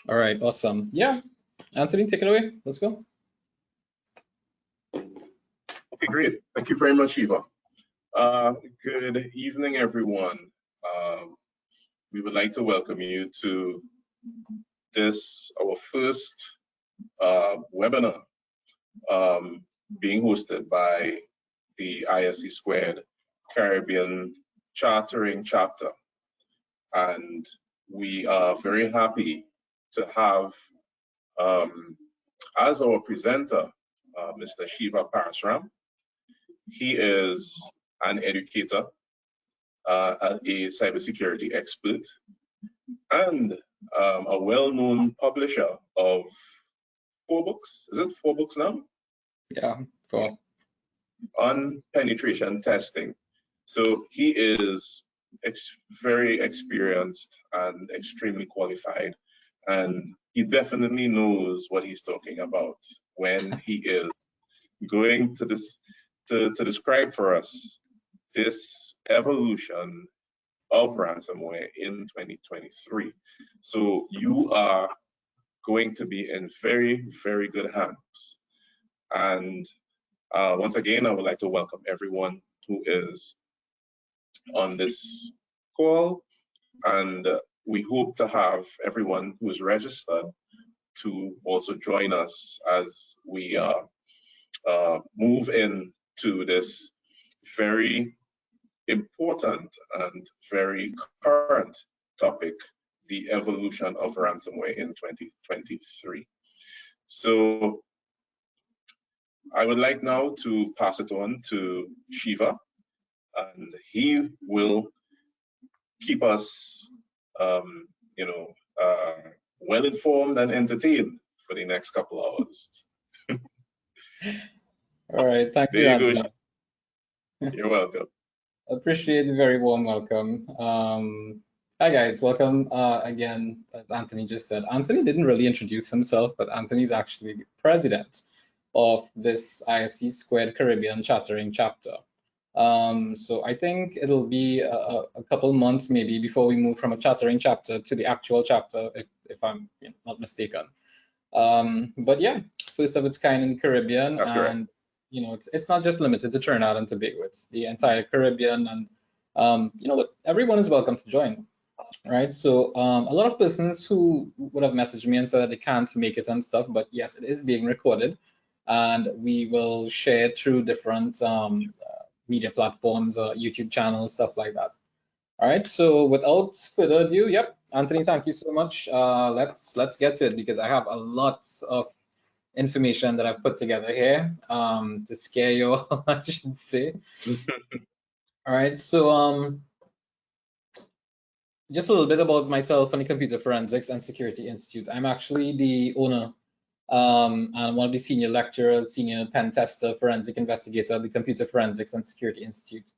All right, awesome. Yeah, Anthony, take it away. Let's go. Okay, great. Thank you very much, Shiva. Good evening, everyone. We would like to welcome you to this, our first webinar being hosted by the ISC2 Caribbean Chartering Chapter. And we are very happy to have as our presenter, Mr. Shiva Parasram. He is an educator, a cybersecurity expert, and a well-known publisher of 4 books. Is it 4 books now? Yeah, 4. On penetration testing. So he is very experienced and extremely qualified, and he definitely knows what he's talking about when he is going to describe for us this evolution of ransomware in 2023. So you are going to be in very, very good hands. And once again, I would like to welcome everyone who is on this call, and we hope to have everyone who is registered to also join us as we move into this very important and very current topic, the evolution of ransomware in 2023. So I would like now to pass it on to Shiva, and he will keep us, well informed and entertained for the next couple hours. All right, thank you, There you Anthony. go. You're welcome. Appreciate the very warm welcome. Hi guys, welcome again. As Anthony just said, Anthony didn't really introduce himself, but Anthony's actually the president of this ISC2 Caribbean Chartering Chapter. So I think it'll be a couple months maybe before we move from a chartering chapter to the actual chapter, if I'm not mistaken. But yeah, first of its kind in the Caribbean. That's correct. And it's not just limited to Trinidad and Tobago, it's the entire Caribbean, and everyone is welcome to join, right? So a lot of persons who would have messaged me and said that they can't make it and stuff, but yes, it is being recorded, and we will share it through different media platforms, YouTube channels, stuff like that. All right, so without further ado, yep, Anthony, thank you so much. Let's get to it, because I have a lot of information that I've put together here to scare you all, I should say. All right, so just a little bit about myself and the Computer Forensics and Security Institute. I'm actually the owner and one of the senior lecturers, senior pen tester, forensic investigator at the Computer Forensics and Security Institute,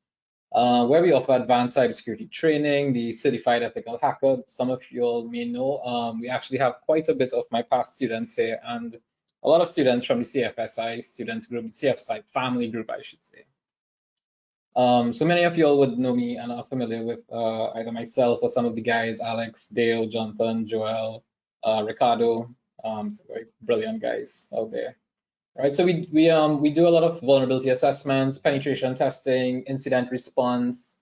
where we offer advanced cybersecurity training, the certified ethical hacker. Some of you all may know, we actually have quite a bit of my past students here, and a lot of students from the CFSI student group, CFSI family group, I should say. So many of you all would know me and are familiar with either myself or some of the guys, Alex, Dale, Jonathan, Joel, Ricardo, very brilliant guys out there. Right, so we do a lot of vulnerability assessments, penetration testing, incident response,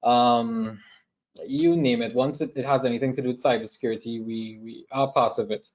you name it. Once it has anything to do with cybersecurity, we are part of it.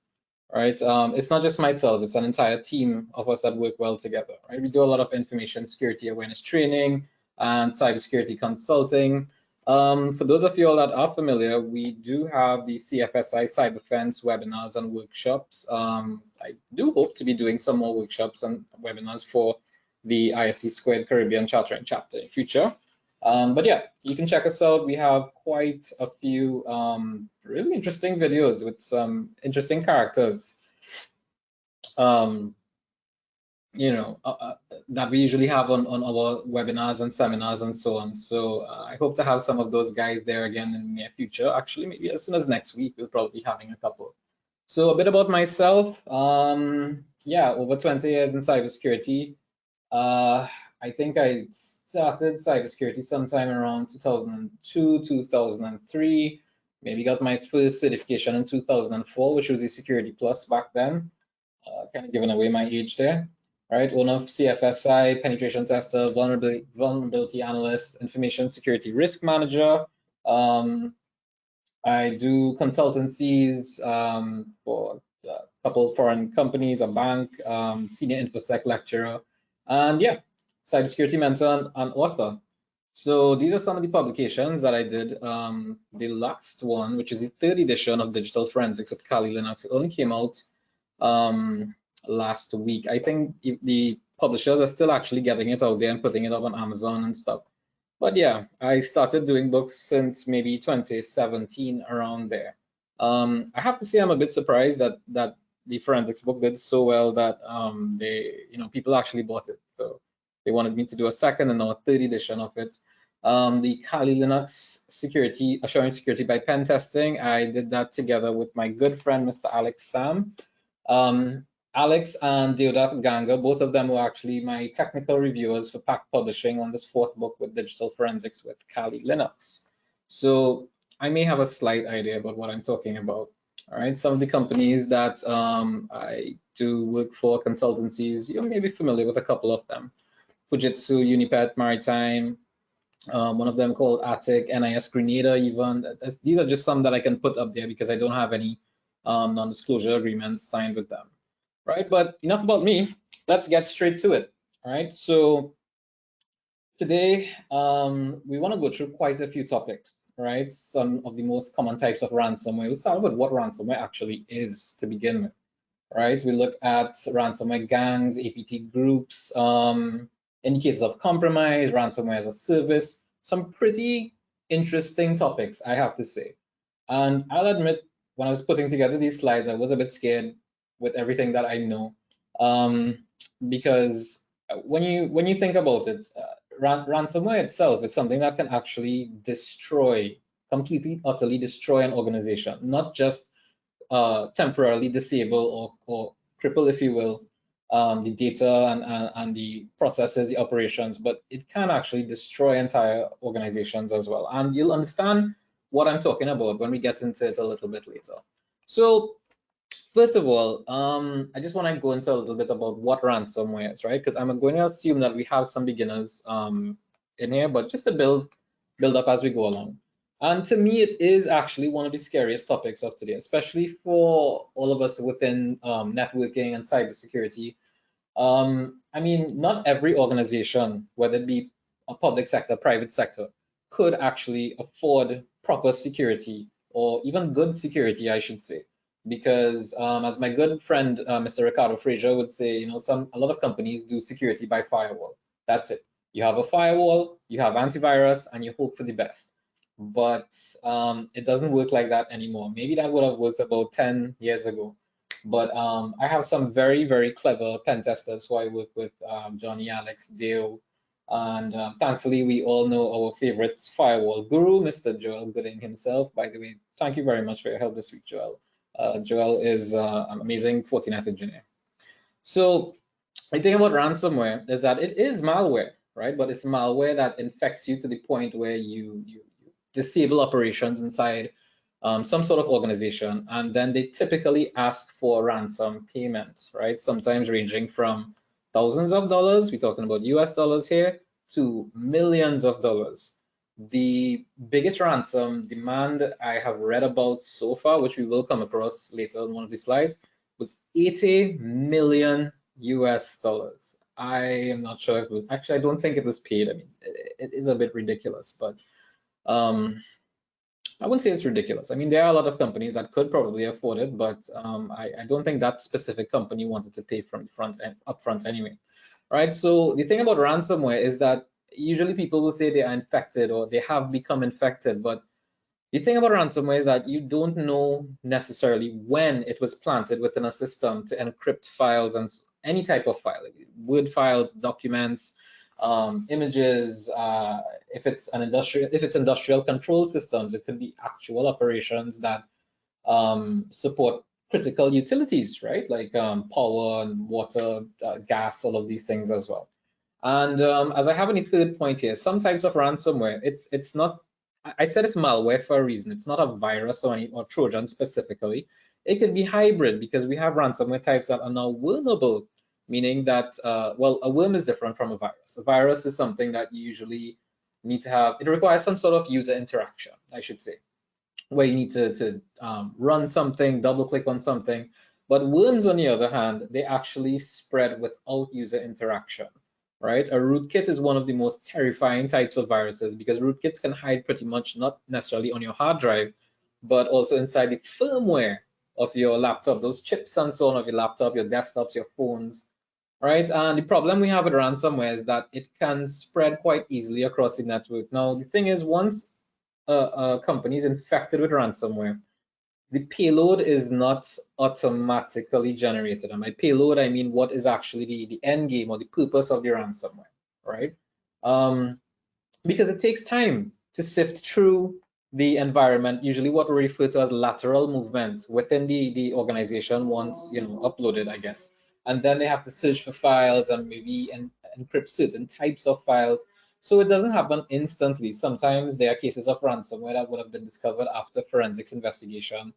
Right, it's not just myself; it's an entire team of us that work well together. Right, we do a lot of information security awareness training and cybersecurity consulting. For those of you all that are familiar, we do have the CFSI Cyber Defense webinars and workshops. I do hope to be doing some more workshops and webinars for the ISC2 Caribbean Chartering Chapter in the future. But yeah, you can check us out. We have quite a few really interesting videos with some interesting characters. That we usually have on our webinars and seminars and so on. So I hope to have some of those guys there again in the near future. Actually, maybe as soon as next week, we'll probably be having a couple. So a bit about myself. Yeah, over 20 years in cybersecurity. I think I started cybersecurity sometime around 2002, 2003. maybe got my first certification in 2004, which was the Security Plus back then. Kind of giving away my age there. Right, owner of CFSI, penetration tester, vulnerability analyst, information security risk manager. I do consultancies for a couple of foreign companies, a bank, senior InfoSec lecturer, and yeah, cybersecurity mentor and author. So these are some of the publications that I did. The last one, which is the 3rd edition of Digital Forensics with Kali Linux, it only came out last week. I think the publishers are still actually getting it out there and putting it up on Amazon and stuff. But yeah, I started doing books since maybe 2017, around there. I have to say I'm a bit surprised that the forensics book did so well that people actually bought it. So they wanted me to do a 2nd and now a 3rd edition of it. The Kali Linux security, assuring security by pen testing, I did that together with my good friend, Mr. Alex Sam. Alex and Deodat Ganga, both of them were actually my technical reviewers for Pact Publishing on this 4th book with Digital Forensics with Kali Linux. So I may have a slight idea about what I'm talking about. All right, some of the companies that I do work for, consultancies, you may be familiar with a couple of them. Fujitsu, Unipet, Maritime, one of them called Attic, NIS Grenada even. These are just some that I can put up there because I don't have any non-disclosure agreements signed with them. Right, but enough about me. Let's get straight to it. All right, so today we want to go through quite a few topics. Right, some of the most common types of ransomware. We'll start with what ransomware actually is to begin with. Right, we look at ransomware gangs, APT groups, indicators of compromise, ransomware as a service. Some pretty interesting topics, I have to say. And I'll admit, when I was putting together these slides, I was a bit scared with everything that I know, because when you think about it, ransomware itself is something that can actually destroy, completely, utterly destroy an organization, not just temporarily disable or cripple, if you will, the data and the processes, the operations, but it can actually destroy entire organizations as well. And you'll understand what I'm talking about when we get into it a little bit later. So first of all, I just want to go into a little bit about what ransomware is, right? Because I'm going to assume that we have some beginners in here, but just to build up as we go along. And to me, it is actually one of the scariest topics of today, especially for all of us within networking and cybersecurity. I mean, not every organization, whether it be a public sector, private sector, could actually afford proper security or even good security, I should say. Because as my good friend, Mr. Ricardo Frazier would say, a lot of companies do security by firewall. That's it. You have a firewall, you have antivirus, and you hope for the best. But it doesn't work like that anymore. Maybe that would have worked about 10 years ago. But I have some very, very clever pen testers who I work with, Johnny, Alex, Dale, and thankfully we all know our favorite firewall guru, Mr. Joel Gooding himself. By the way, thank you very much for your help this week, Joel. Joel is an amazing Fortinet engineer. So the thing about ransomware is that it is malware, right? But it's malware that infects you to the point where you disable operations inside some sort of organization, and then they typically ask for ransom payments, right? Sometimes ranging from thousands of dollars, we're talking about US dollars here, to millions of dollars. The biggest ransom demand I have read about so far, which we will come across later on one of the slides, was 80 million US dollars. I am not sure if it was, actually, I don't think it was paid. I mean, it is a bit ridiculous, but I wouldn't say it's ridiculous. I mean, there are a lot of companies that could probably afford it, but I don't think that specific company wanted to pay from the front end, upfront anyway. Right. So the thing about ransomware is that usually people will say they are infected or they have become infected, but the thing about ransomware is that you don't know necessarily when it was planted within a system to encrypt files and any type of file, like Word files, documents, images. If it's industrial control systems, it could be actual operations that support critical utilities, right? Like power and water, gas, all of these things as well. And as I have in the third point here, some types of ransomware, it's not I said it's malware for a reason. It's not a virus or Trojan specifically. It could be hybrid because we have ransomware types that are now vulnerable, meaning that, well, a worm is different from a virus. A virus is something that you usually need to have. It requires some sort of user interaction, I should say, where you need to run something, double click on something. But worms, on the other hand, they actually spread without user interaction, right? A rootkit is one of the most terrifying types of viruses because rootkits can hide pretty much not necessarily on your hard drive, but also inside the firmware of your laptop, those chips and so on of your laptop, your desktops, your phones, right? And the problem we have with ransomware is that it can spread quite easily across the network. Now, the thing is, once a company is infected with ransomware, the payload is not automatically generated. And by payload, I mean what is actually the end game or the purpose of the ransomware, right? Because it takes time to sift through the environment, usually what we refer to as lateral movement within the organization once, uploaded, I guess. And then they have to search for files and maybe encrypt certain types of files. So it doesn't happen instantly. Sometimes there are cases of ransomware that would have been discovered after forensics investigation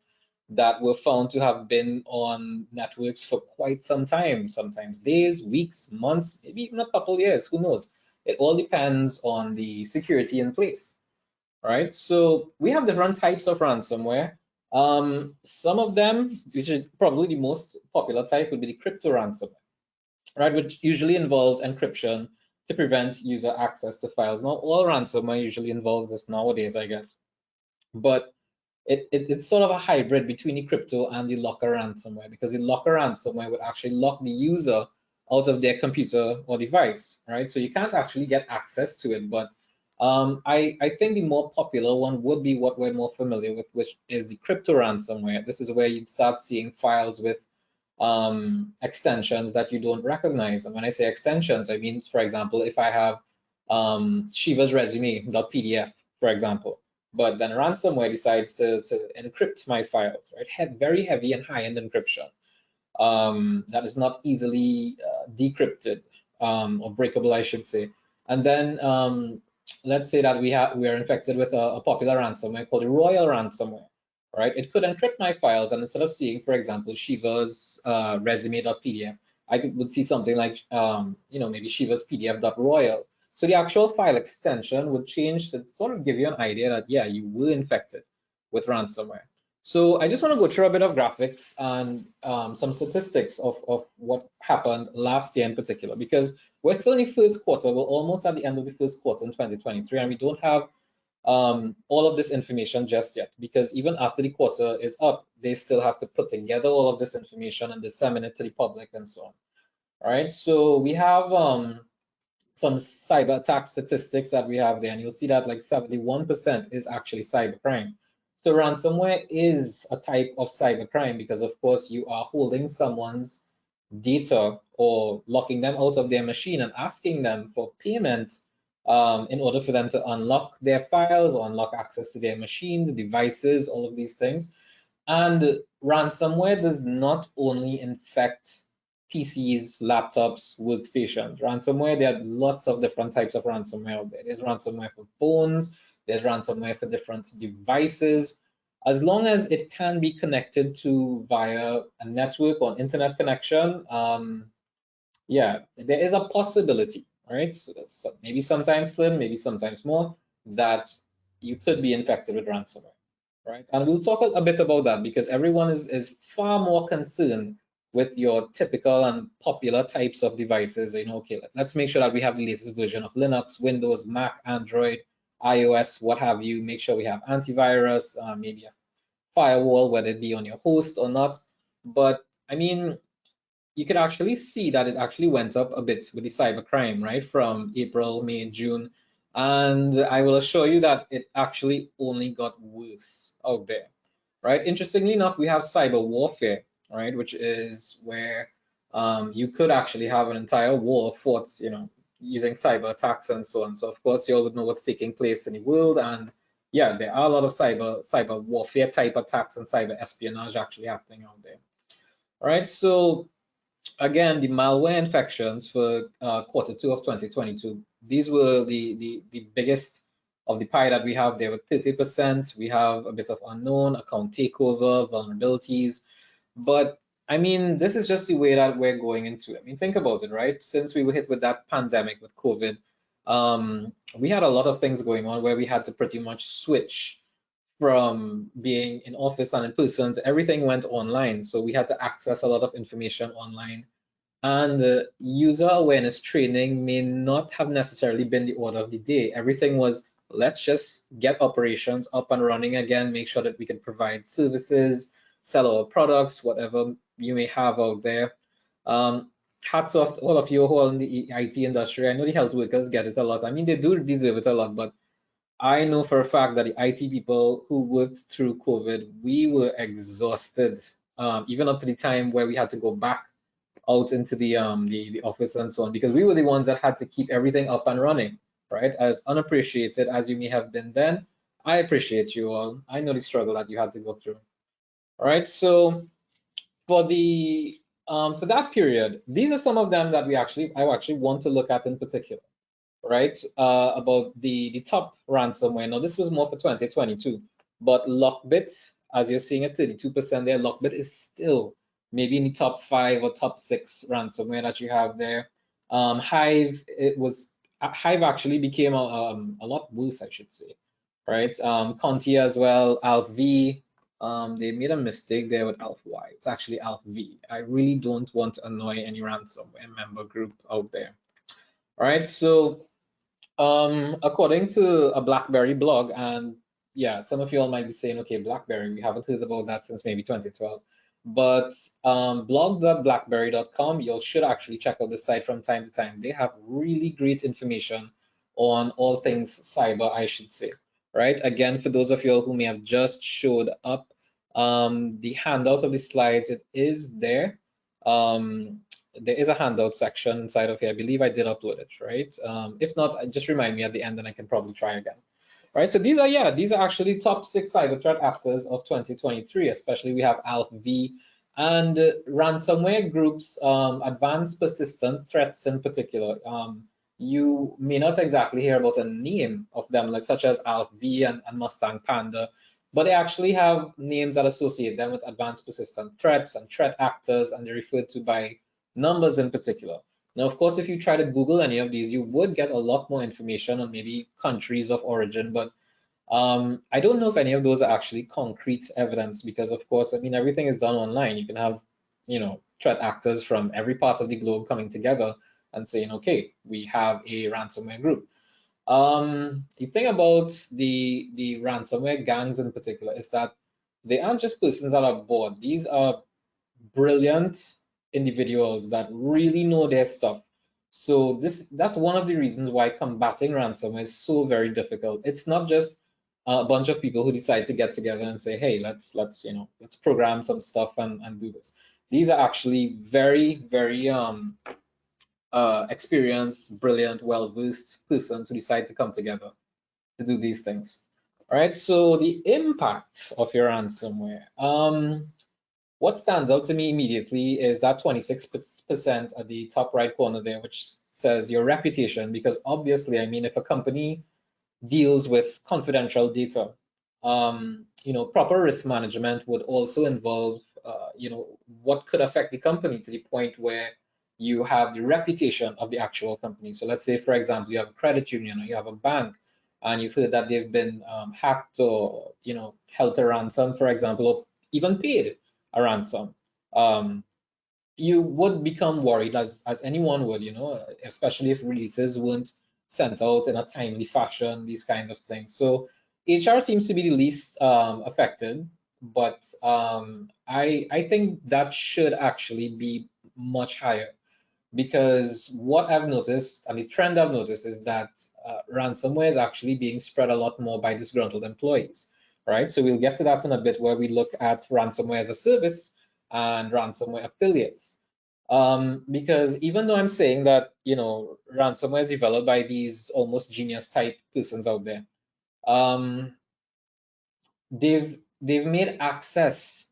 that were found to have been on networks for quite some time, sometimes days, weeks, months, maybe even a couple years, who knows? It all depends on the security in place, right? So we have different types of ransomware. Some of them, which is probably the most popular type, would be the crypto ransomware, right? Which usually involves encryption to prevent user access to files. Not all ransomware usually involves this nowadays, I guess, but it's sort of a hybrid between the crypto and the locker ransomware, because the locker ransomware would actually lock the user out of their computer or device, right? So you can't actually get access to it. But I think the more popular one would be what we're more familiar with, which is the crypto ransomware. This is where you'd start seeing files with extensions that you don't recognize. And when I say extensions, I mean, for example, if I have Shiva's resume.pdf, for example, but then ransomware decides to encrypt my files, right? Very heavy and high-end encryption that is not easily decrypted or breakable, I should say. And then let's say that we are infected with a popular ransomware called the Royal ransomware, right? It could encrypt my files, and instead of seeing, for example, Shiva's resume.pdf, would see something like, maybe Shiva's pdf.royal. So the actual file extension would change to sort of give you an idea that, yeah, you were infected with ransomware. So I just want to go through a bit of graphics and some statistics of what happened last year in particular, because we're still in the first quarter. We're almost at the end of the first quarter in 2023, and we don't have all of this information just yet, because even after the quarter is up, they still have to put together all of this information and disseminate it to the public and so on. All right, so we have some cyber attack statistics that we have there, and you'll see that like 71% is actually cybercrime. So ransomware is a type of cybercrime because, of course, you are holding someone's data or locking them out of their machine and asking them for payment in order for them to unlock their files or unlock access to their machines, devices, all of these things. And ransomware does not only infect PCs, laptops, workstations. Ransomware, there are lots of different types of ransomware out there. There's ransomware for phones, there's ransomware for different devices. As long as it can be connected to via a network or internet connection, yeah, there is a possibility, right? So maybe sometimes slim, maybe sometimes more, that you could be infected with ransomware, right? And we'll talk a bit about that because everyone is far more concerned with your typical and popular types of devices. Okay, let's make sure that we have the latest version of Linux, Windows, Mac, Android, iOS, what have you. Make sure we have antivirus, maybe a firewall, whether it be on your host or not. But I mean, you could actually see that it actually went up a bit with the cybercrime, right? From April, May, June. And I will assure you that it actually only got worse out there, right? Interestingly enough, we have cyber warfare, right? Which is where you could actually have an entire war fought, using cyber attacks and so on. So of course, you all would know what's taking place in the world. And yeah, there are a lot of cyber warfare type attacks and cyber espionage actually happening out there. All right, so again, the malware infections for quarter 2 of 2022, these were the biggest of the pie that we have there with 30%. We have a bit of unknown, account takeover, vulnerabilities. But I mean, this is just the way that we're going into it. I mean, think about it, right? Since we were hit with that pandemic with COVID, we had a lot of things going on where we had to pretty much switch from being in office and in person to everything went online. So we had to access a lot of information online. And user awareness training may not have necessarily been the order of the day. Everything was, let's just get operations up and running again, make sure that we can provide services, sell our products, whatever you may have out there. Hats off to all of you who are in the IT industry. I know the health workers get it a lot. I mean, they do deserve it a lot, but I know for a fact that the IT people who worked through COVID, we were exhausted, even up to the time where we had to go back out into the office and so on, because we were the ones that had to keep everything up and running, right? As unappreciated as you may have been then, I appreciate you all. I know the struggle that you had to go through. All right, so for that period, these are some of them that I actually want to look at in particular, right? About the top ransomware. Now this was more for 2022, but Lockbit, as you're seeing at 32% there, Lockbit is still maybe in the top 5 or top 6 ransomware that you have there. Hive, Hive actually became a lot worse, I should say, right? Conti as well, AlpV. They made a mistake there with AlpY. It's actually AlpV. I really don't want to annoy any ransomware member group out there. All right, so according to a BlackBerry blog, and yeah, some of you all might be saying, okay, BlackBerry, we haven't heard about that since maybe 2012. But blog.blackberry.com, you should actually check out the site from time to time. They have really great information on all things cyber, I should say. Right? Again, for those of you all who may have just showed up, the handouts of the slides, it is there. There is a handout section inside of here. I believe I did upload it, right? If not, just remind me at the end and I can probably try again. All right, so these are actually top 6 cyber threat actors of 2023, especially we have AlpV and ransomware groups, advanced persistent threats in particular. You may not exactly hear about a name of them, like such as AlpV and Mustang Panda, but they actually have names that associate them with advanced persistent threats and threat actors, and they're referred to by numbers in particular. Now, of course, if you try to Google any of these, you would get a lot more information on maybe countries of origin, but I don't know if any of those are actually concrete evidence because, of course, I mean, everything is done online. You can have, you know, threat actors from every part of the globe coming together and saying, okay, we have a ransomware group. The thing about the ransomware gangs in particular is that they aren't just persons that are bored. These are brilliant individuals that really know their stuff. So that's one of the reasons why combating ransomware is so very difficult. It's not just a bunch of people who decide to get together and say, hey, let's program some stuff and do this. These are actually very experienced, brilliant, well-versed persons who decide to come together to do these things. All right, so the impact of your ransomware. What stands out to me immediately is that 26% at the top right corner there, which says your reputation, because obviously, I mean, if a company deals with confidential data, you know, proper risk management would also involve, you know, what could affect the company to the point where you have the reputation of the actual company. So let's say, for example, you have a credit union or you have a bank, and you've heard that they've been hacked or, you know, held to ransom, for example, or even paid a ransom. You would become worried, as anyone would, you know, especially if releases weren't sent out in a timely fashion, these kinds of things. So HR seems to be the least affected, but I think that should actually be much higher, because what I've noticed and the trend I've noticed is that ransomware is actually being spread a lot more by disgruntled employees, right? So we'll get to that in a bit where we look at ransomware as a service and ransomware affiliates. Because even though I'm saying that, you know, ransomware is developed by these almost genius type persons out there, they've made access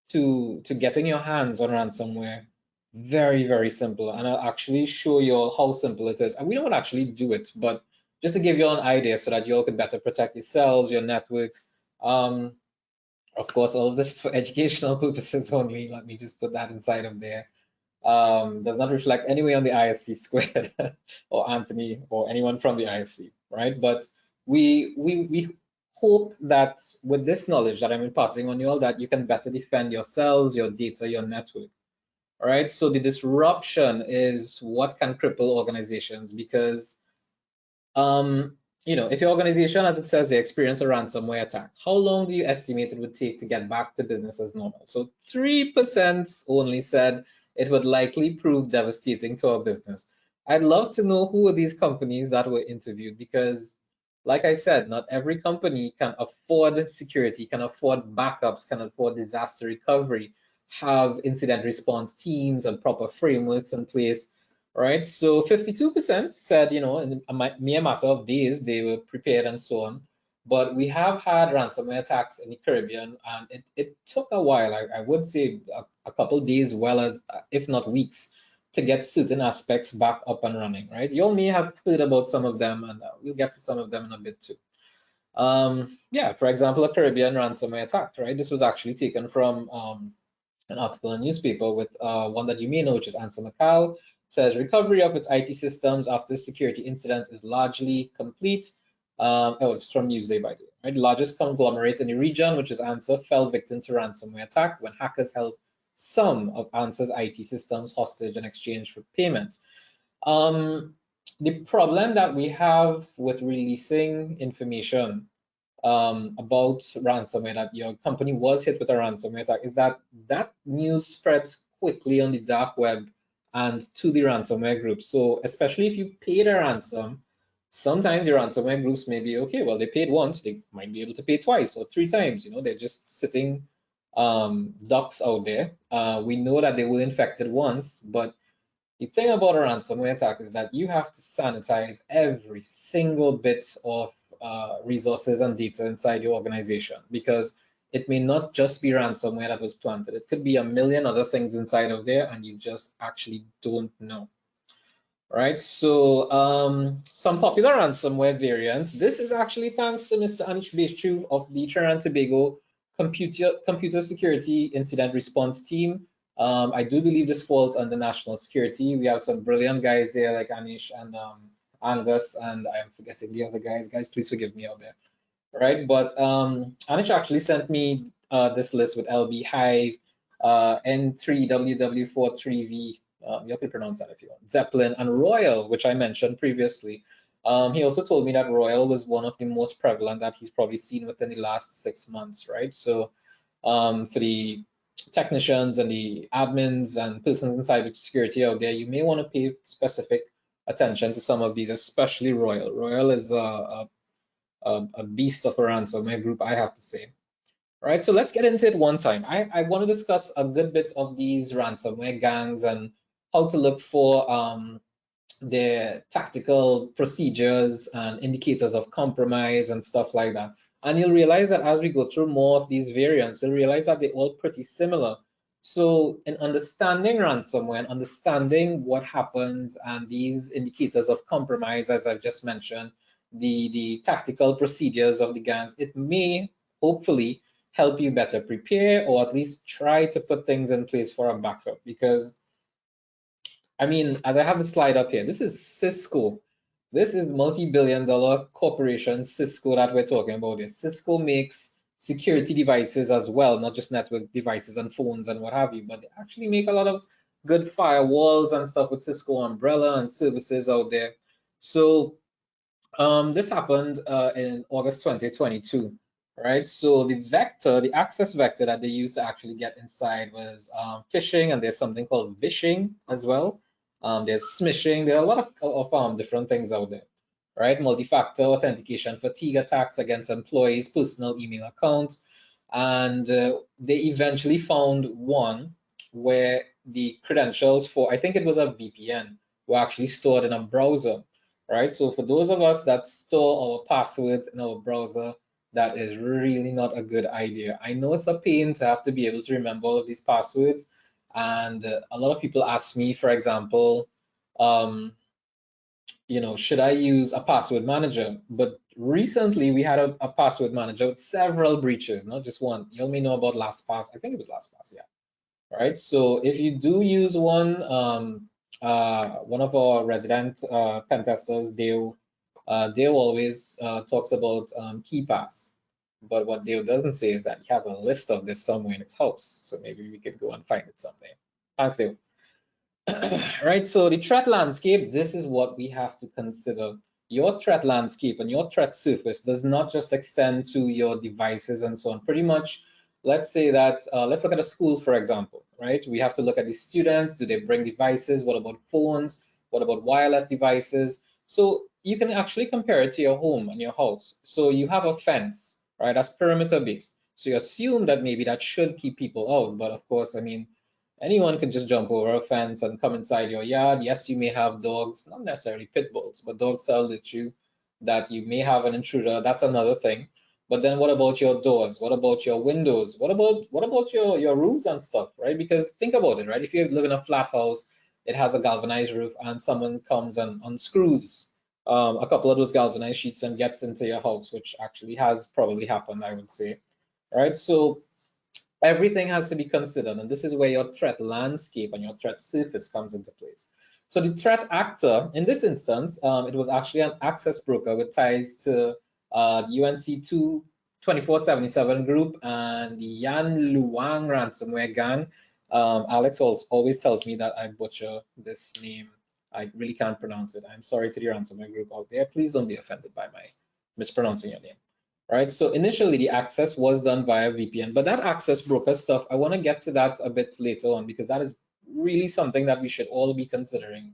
to getting your hands on ransomware very simple, and I'll actually show you all how simple it is. And we don't actually do it, but just to give you an idea so that you all could better protect yourselves, your networks. Of course, all of this is for educational purposes only. Let me just put that inside of there. Does not reflect anyway on the ISC squared or Anthony or anyone from the ISC, right? But we hope that with this knowledge that I'm imparting on you all, that you can better defend yourselves, your data, your network. All right, so the disruption is what can cripple organizations, because if your organization, as it says here, experience a ransomware attack, how long do you estimate it would take to get back to business as normal? So 3% only said it would likely prove devastating to our business. I'd love to know who are these companies that were interviewed, because like I said, not every company can afford security, can afford backups, can afford disaster recovery, have incident response teams and proper frameworks in place. Right, so 52% said, in a mere matter of days, they were prepared and so on. But we have had ransomware attacks in the Caribbean, and it took a while. I would say a couple days, well as if not weeks, to get certain aspects back up and running. Right, you all may have heard about some of them, and we'll get to some of them in a bit too. Yeah, for example, a Caribbean ransomware attack. Right, this was actually taken from an article in a newspaper with one that you may know, which is Ansel McCall. Says recovery of its IT systems after security incident is largely complete. It's from Newsday, by the way. Right? The largest conglomerate in the region, which is Answer, fell victim to ransomware attack when hackers held some of Answer's IT systems hostage in exchange for payments. The problem that we have with releasing information about ransomware, that your company was hit with a ransomware attack, is that news spreads quickly on the dark web and to the ransomware group. So especially if you paid a ransom, sometimes your ransomware groups may be, okay, well, they paid once, they might be able to pay twice or 3 times. They're just sitting ducks out there. We know that they were infected once, but the thing about a ransomware attack is that you have to sanitize every single bit of resources and data inside your organization, because it may not just be ransomware that was planted. It could be a million other things inside of there, and you just actually don't know. Right, so some popular ransomware variants. This is actually thanks to Mr. Anish Beshchu of the Trinidad and Tobago Computer Security Incident Response Team. I do believe this falls under national security. We have some brilliant guys there like Anish and Angus, and I'm forgetting the other guys. Guys, please forgive me out there. Right, but Anish actually sent me this list with LB Hive, N3WW43V, you can pronounce that if you want, Zeppelin, and Royal, which I mentioned previously. He also told me that Royal was one of the most prevalent that he's probably seen within the last 6 months, right? So for the technicians and the admins and persons in cybersecurity out there, you may want to pay specific attention to some of these, especially Royal. Royal is a beast of a ransomware group, I have to say. All right, so let's get into it one time. I want to discuss a good bit of these ransomware gangs and how to look for their tactical procedures and indicators of compromise and stuff like that. And you'll realize that as we go through more of these variants, you'll realize that they're all pretty similar. So in understanding ransomware and understanding what happens and these indicators of compromise, as I've just mentioned, the tactical procedures of the gangs, it may hopefully help you better prepare, or at least try to put things in place for a backup. Because I mean, as I have the slide up here, this is Cisco. This is multi-billion-dollar corporation Cisco that we're talking about here. Cisco makes security devices as well, not just network devices and phones and what have you, but they actually make a lot of good firewalls and stuff with Cisco umbrella and services out there. So this happened in August 2022. Right, so the access vector that they used to actually get inside was phishing, and there's something called vishing as well. There's smishing. There are a lot of different things out there, right? Multi-factor authentication, fatigue attacks against employees' personal email accounts, and they eventually found one where the credentials for, I think it was a VPN, were actually stored in a browser, right? So for those of us that store our passwords in our browser, that is really not a good idea. I know it's a pain to have to be able to remember all of these passwords. And a lot of people ask me, for example, should I use a password manager? But recently we had a password manager with several breaches, not just one. You may know about LastPass. I think it was LastPass, yeah. Right. So if you do use one, one of our resident pen testers, Dale always talks about KeyPass. But what Dale doesn't say is that he has a list of this somewhere in his house. So maybe we could go and find it someday. Thanks, Dale. Right, so the threat landscape, this is what we have to consider. Your threat landscape and your threat surface does not just extend to your devices and so on. Pretty much, let's say that, let's look at a school, for example, right? We have to look at the students. Do they bring devices? What about phones? What about wireless devices? So you can actually compare it to your home and your house. So you have a fence, right? That's perimeter based. So you assume that maybe that should keep people out. But of course, I mean, anyone can just jump over a fence and come inside your yard. Yes, you may have dogs, not necessarily pit bulls, but dogs that alert you that you may have an intruder. That's another thing. But then what about your doors? What about your windows? What about your roofs and stuff, right? Because think about it, right? If you live in a flat house, it has a galvanized roof, and someone comes and unscrews a couple of those galvanized sheets and gets into your house, which actually has probably happened, I would say, right? So everything has to be considered, and this is where your threat landscape and your threat surface comes into place. So the threat actor, in this instance, it was actually an access broker with ties to UNC2 2477 group and the Yan Luang ransomware gang. Alex always tells me that I butcher this name. I really can't pronounce it. I'm sorry to the ransomware group out there. Please don't be offended by my mispronouncing your name. Right, so initially the access was done via VPN, but that access broker stuff, I want to get to that a bit later on because that is really something that we should all be considering.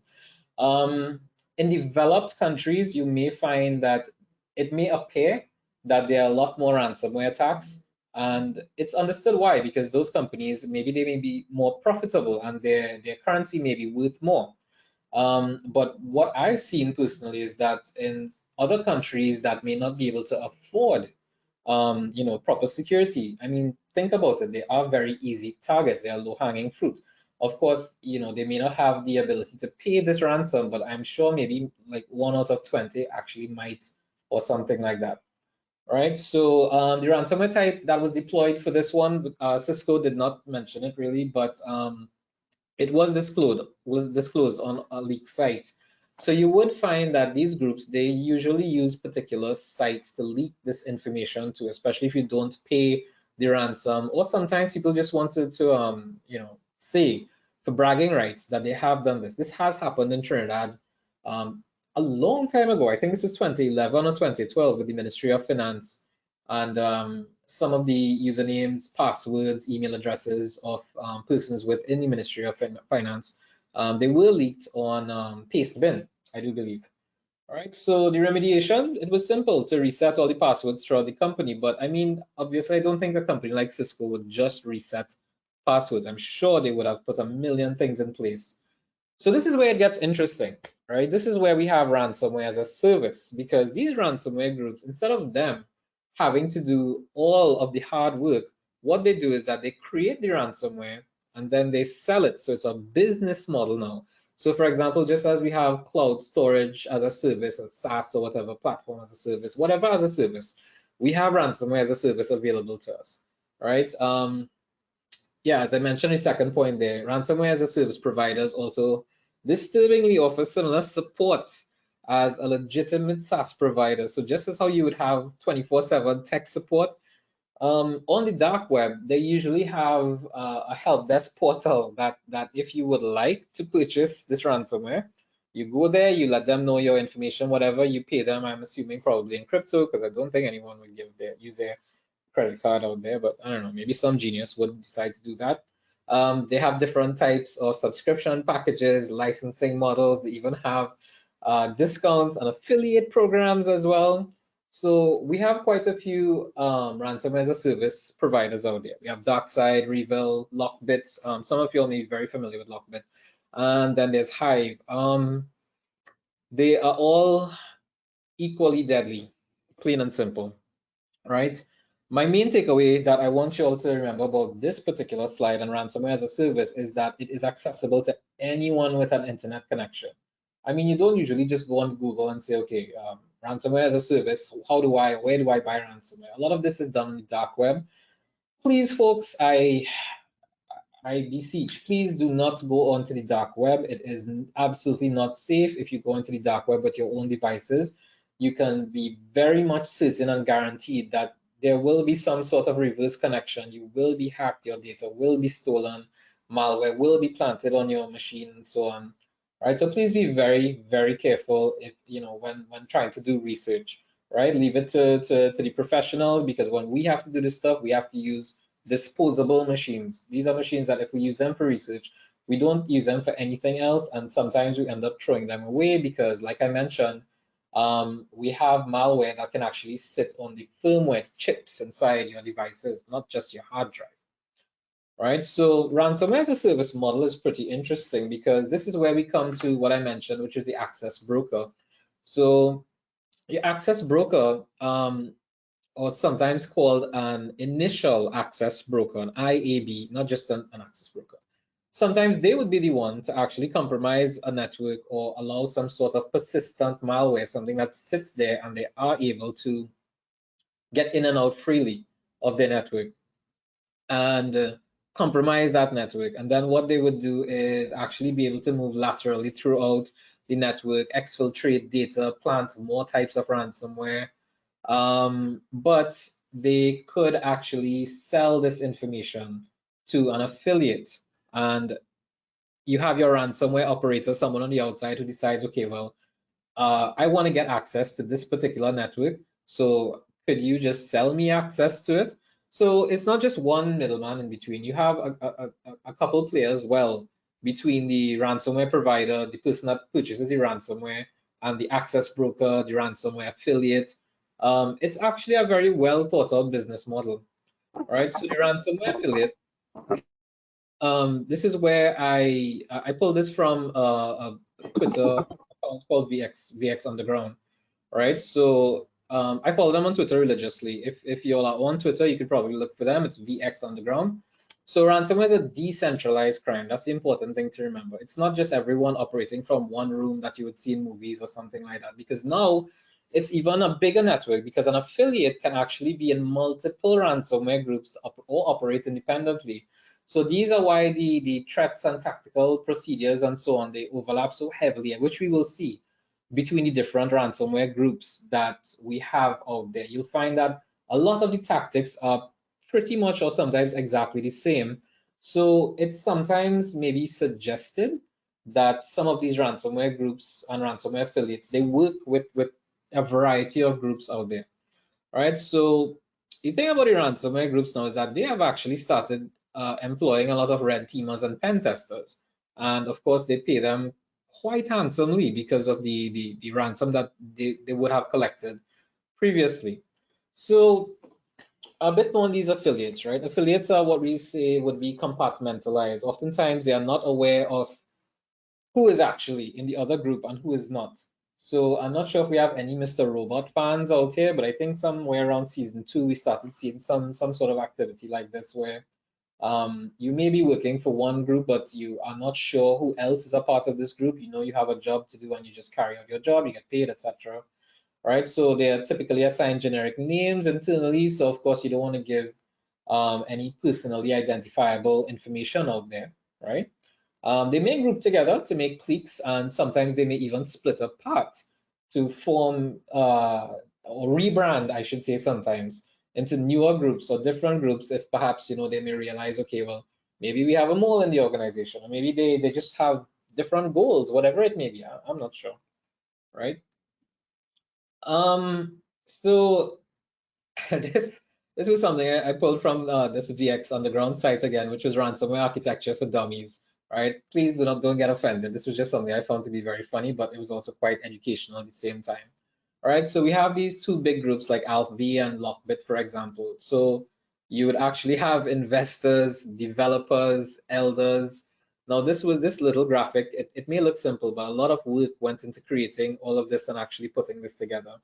In developed countries, you may find that it may appear that there are a lot more ransomware attacks, and it's understood why, because those companies, maybe they may be more profitable and their currency may be worth more. But what I've seen personally is that in other countries that may not be able to afford, proper security. I mean, think about it. They are very easy targets. They are low-hanging fruit. Of course, they may not have the ability to pay this ransom, but I'm sure maybe like 1 out of 20 actually might, or something like that. Right. So the ransomware type that was deployed for this one, Cisco did not mention it really, but it was disclosed on a leaked site. So you would find that these groups, they usually use particular sites to leak this information to, especially if you don't pay the ransom, or sometimes people just wanted to, say for bragging rights that they have done this. This has happened in Trinidad a long time ago. I think this was 2011 or 2012 with the Ministry of Finance, and some of the usernames, passwords, email addresses of persons within the Ministry of Finance, they were leaked on Pastebin, I do believe. All right, so the remediation, it was simple to reset all the passwords throughout the company. But I mean, obviously, I don't think a company like Cisco would just reset passwords. I'm sure they would have put a million things in place. So this is where it gets interesting, right? This is where we have ransomware as a service, because these ransomware groups, instead of them having to do all of the hard work, what they do is that they create the ransomware and then they sell it. So it's a business model now. So for example, just as we have cloud storage as a service, a SaaS or whatever, platform as a service, whatever as a service, we have ransomware as a service available to us, right? Yeah, as I mentioned, the second point there, ransomware as a service providers also disturbingly offer similar support as a legitimate SaaS provider. So just as how you would have 24/7 tech support, on the dark web, they usually have a help desk portal that if you would like to purchase this ransomware, you go there, you let them know your information, whatever, you pay them, I'm assuming probably in crypto, because I don't think anyone would use their credit card out there, but I don't know, maybe some genius would decide to do that. They have different types of subscription packages, licensing models. They even have discounts and affiliate programs as well. So we have quite a few ransomware as a service providers out there. We have DarkSide, Revel, Lockbit. Some of you all may be very familiar with Lockbit. And then there's Hive. They are all equally deadly, plain and simple, right? My main takeaway that I want you all to remember about this particular slide on ransomware as a service is that it is accessible to anyone with an internet connection. I mean, you don't usually just go on Google and say, okay, ransomware as a service, where do I buy ransomware? A lot of this is done on the dark web. Please, folks, I beseech, please do not go onto the dark web. It is absolutely not safe if you go into the dark web with your own devices. You can be very much certain and guaranteed that there will be some sort of reverse connection. You will be hacked, your data will be stolen, malware will be planted on your machine, and so on. Right? So please be very, very careful if when trying to do research. Right? Leave it to the professionals, because when we have to do this stuff, we have to use disposable machines. These are machines that if we use them for research, we don't use them for anything else, and sometimes we end up throwing them away because, like I mentioned, we have malware that can actually sit on the firmware chips inside your devices, not just your hard drive. Right? So ransomware as a service model is pretty interesting because this is where we come to what I mentioned, which is the access broker. So the access broker, or sometimes called an initial access broker, an IAB, not just an access broker. Sometimes they would be the one to actually compromise a network or allow some sort of persistent malware, something that sits there and they are able to get in and out freely of their network and compromise that network. And then what they would do is actually be able to move laterally throughout the network, exfiltrate data, plant more types of ransomware. But they could actually sell this information to an affiliate, and you have your ransomware operator, someone on the outside who decides, okay, well, I want to get access to this particular network, so could you just sell me access to it? So it's not just one middleman in between. You have a couple players, well, between the ransomware provider, the person that purchases the ransomware, and the access broker, the ransomware affiliate. It's actually a very well thought out business model, right? So the ransomware affiliate, this is where I pulled this from a Twitter account called VX Underground, right? So I follow them on Twitter religiously. If you all are on Twitter, you could probably look for them. It's VX Underground. So ransomware is a decentralized crime. That's the important thing to remember. It's not just everyone operating from one room that you would see in movies or something like that, because now it's even a bigger network, because an affiliate can actually be in multiple ransomware groups or operate independently. So these are why the threats and tactical procedures and so on, they overlap so heavily, which we will see between the different ransomware groups that we have out there. You'll find that a lot of the tactics are pretty much or sometimes exactly the same. So it's sometimes maybe suggested that some of these ransomware groups and ransomware affiliates, they work with a variety of groups out there. All right, so the thing about the ransomware groups now is that they have actually started employing a lot of red teamers and pen testers. And of course, they pay them quite handsomely because of the ransom that they would have collected previously. So a bit more on these affiliates, right? Affiliates are what we say would be compartmentalized. Oftentimes, they are not aware of who is actually in the other group and who is not. So I'm not sure if we have any Mr. Robot fans out here, but I think somewhere around season 2, we started seeing some sort of activity like this where you may be working for one group, but you are not sure who else is a part of this group. You know you have a job to do and you just carry out your job, you get paid, etc. Right? So they are typically assigned generic names internally. So of course you don't want to give any personally identifiable information out there, right? They may group together to make cliques, and sometimes they may even split apart to form or rebrand, I should say, sometimes into newer groups or different groups. If perhaps they may realize, okay, well, maybe we have a mole in the organization, or maybe they just have different goals, whatever it may be. I'm not sure, right? So this was something I pulled from this VX Underground site again, which was ransomware architecture for dummies. Right? Please don't get offended. This was just something I found to be very funny, but it was also quite educational at the same time. All right, so we have these two big groups like AlpV and Lockbit, for example. So you would actually have investors, developers, elders. Now this little graphic. It may look simple, but a lot of work went into creating all of this and actually putting this together.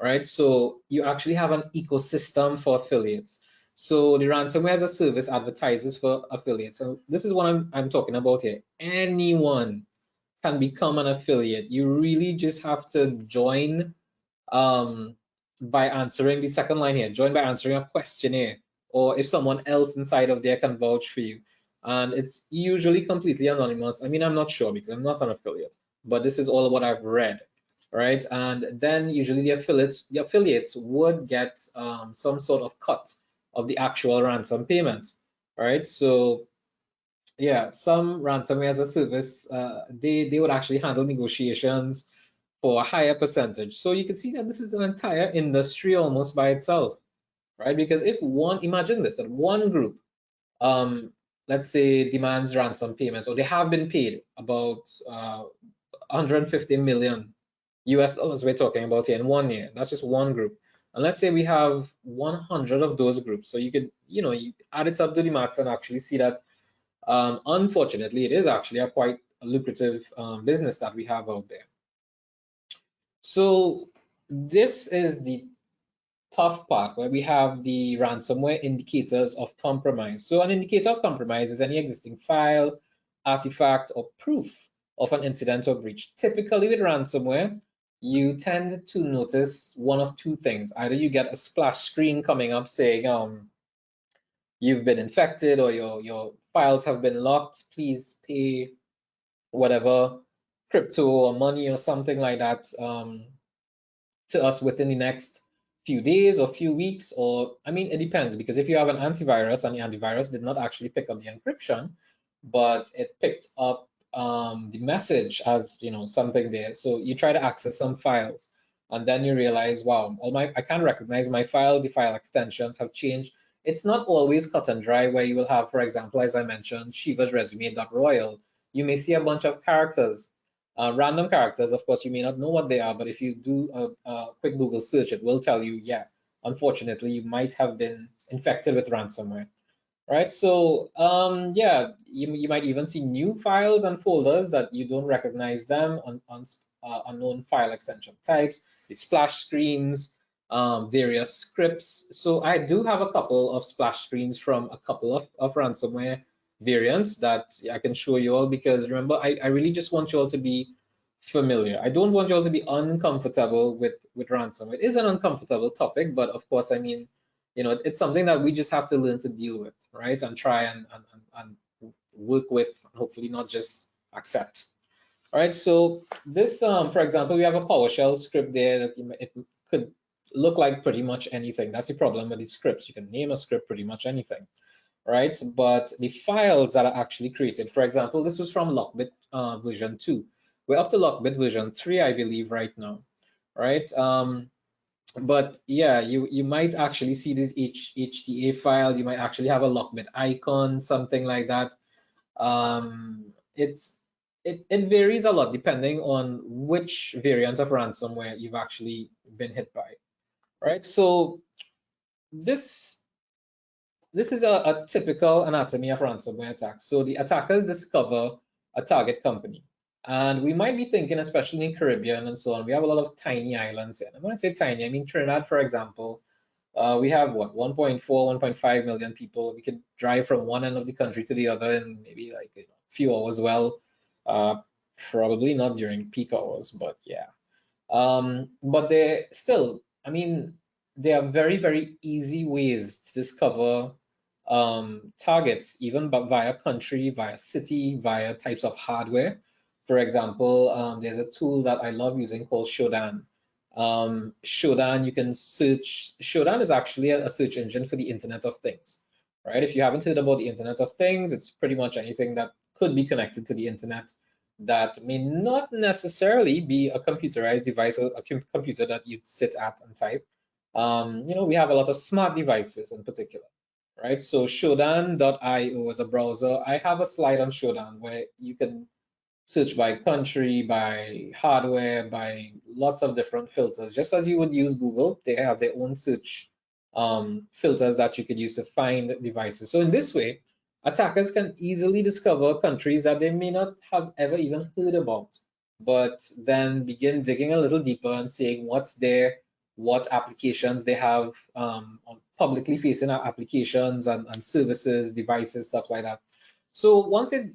All right, so you actually have an ecosystem for affiliates. So the ransomware as a service advertises for affiliates. So this is what I'm talking about here. Anyone can become an affiliate. You really just have to join by answering the second line here. Join by answering a questionnaire, or if someone else inside of there can vouch for you. And it's usually completely anonymous. I mean, I'm not sure because I'm not an affiliate, but this is all what I've read, right? And then usually the affiliates would get some sort of cut of the actual ransom payment, right? So yeah, some ransomware as a service, they would actually handle negotiations for a higher percentage. So you can see that this is an entire industry almost by itself, right? Because if imagine this, that one group, let's say, demands ransom payments, or they have been paid about 150 million US dollars we're talking about here in 1 year. That's just one group. And let's say we have 100 of those groups. So you could, you add it up to the maths and actually see that unfortunately, it is actually a quite lucrative business that we have out there. So this is the tough part where we have the ransomware indicators of compromise. So an indicator of compromise is any existing file, artifact, or proof of an incident or breach. Typically with ransomware, you tend to notice one of two things. Either you get a splash screen coming up saying, you've been infected, or your files have been locked, please pay whatever crypto or money or something like that to us within the next few days or few weeks. Or I mean, it depends, because if you have an antivirus and the antivirus did not actually pick up the encryption, but it picked up the message as something there, so you try to access some files and then you realize, wow, I can't recognize my files, the file extensions have changed. It's not always cut and dry, where you will have, for example, as I mentioned, Shiva's resume.royal. You may see a bunch of characters, random characters. Of course, you may not know what they are, but if you do a quick Google search, it will tell you, yeah, unfortunately, you might have been infected with ransomware, right? So yeah, you might even see new files and folders that you don't recognize them on unknown file extension types, the splash screens, various scripts. So I do have a couple of splash screens from a couple of ransomware variants that I can show you all, because remember, I really just want you all to be familiar. I don't want you all to be uncomfortable with ransomware. It is an uncomfortable topic, but of course, I mean, it's something that we just have to learn to deal with, right? And try and work with, hopefully not just accept. All right, so this, for example, we have a PowerShell script there that it could look like pretty much anything. That's the problem with these scripts. You can name a script pretty much anything, right? But the files that are actually created, for example, this was from Lockbit version 2. We're up to Lockbit version 3, I believe, right now, right? But yeah, you might actually see this HTA file. You might actually have a Lockbit icon, something like that. It varies a lot depending on which variant of ransomware you've actually been hit by, right? So this is a typical anatomy of ransomware attacks. So the attackers discover a target company, and we might be thinking, especially in Caribbean and so on, we have a lot of tiny islands here. And when I say tiny, I mean Trinidad, for example. We have what, 1.4, 1.5 million people. We could drive from one end of the country to the other in maybe like a few hours. Well, probably not during peak hours, but yeah. But they still, I mean, there are very, very easy ways to discover targets, even via country, via city, via types of hardware. For example, there's a tool that I love using called Shodan. Shodan, you can search. Shodan is actually a search engine for the Internet of Things, right? If you haven't heard about the Internet of Things, it's pretty much anything that could be connected to the internet that may not necessarily be a computerized device or a computer that you'd sit at and type. We have a lot of smart devices in particular, right? So Shodan.io is a browser. I have a slide on Shodan where you can search by country, by hardware, by lots of different filters. Just as you would use Google, they have their own search filters that you could use to find devices. So in this way, attackers can easily discover countries that they may not have ever even heard about, but then begin digging a little deeper and seeing what's there, what applications they have on publicly facing applications and services, devices, stuff like that. So once it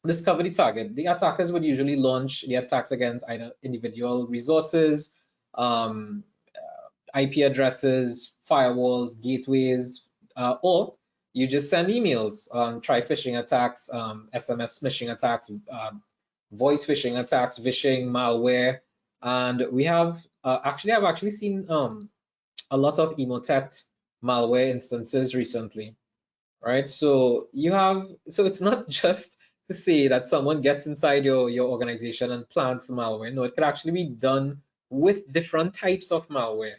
discover the target. The attackers would usually launch the attacks against either individual resources, IP addresses, firewalls, gateways, or you just send emails, try phishing attacks, SMS smishing attacks, voice phishing attacks, phishing, malware. And we have I've actually seen a lot of Emotet malware instances recently, right? So it's not just to say that someone gets inside your organization and plants malware. No, it could actually be done with different types of malware.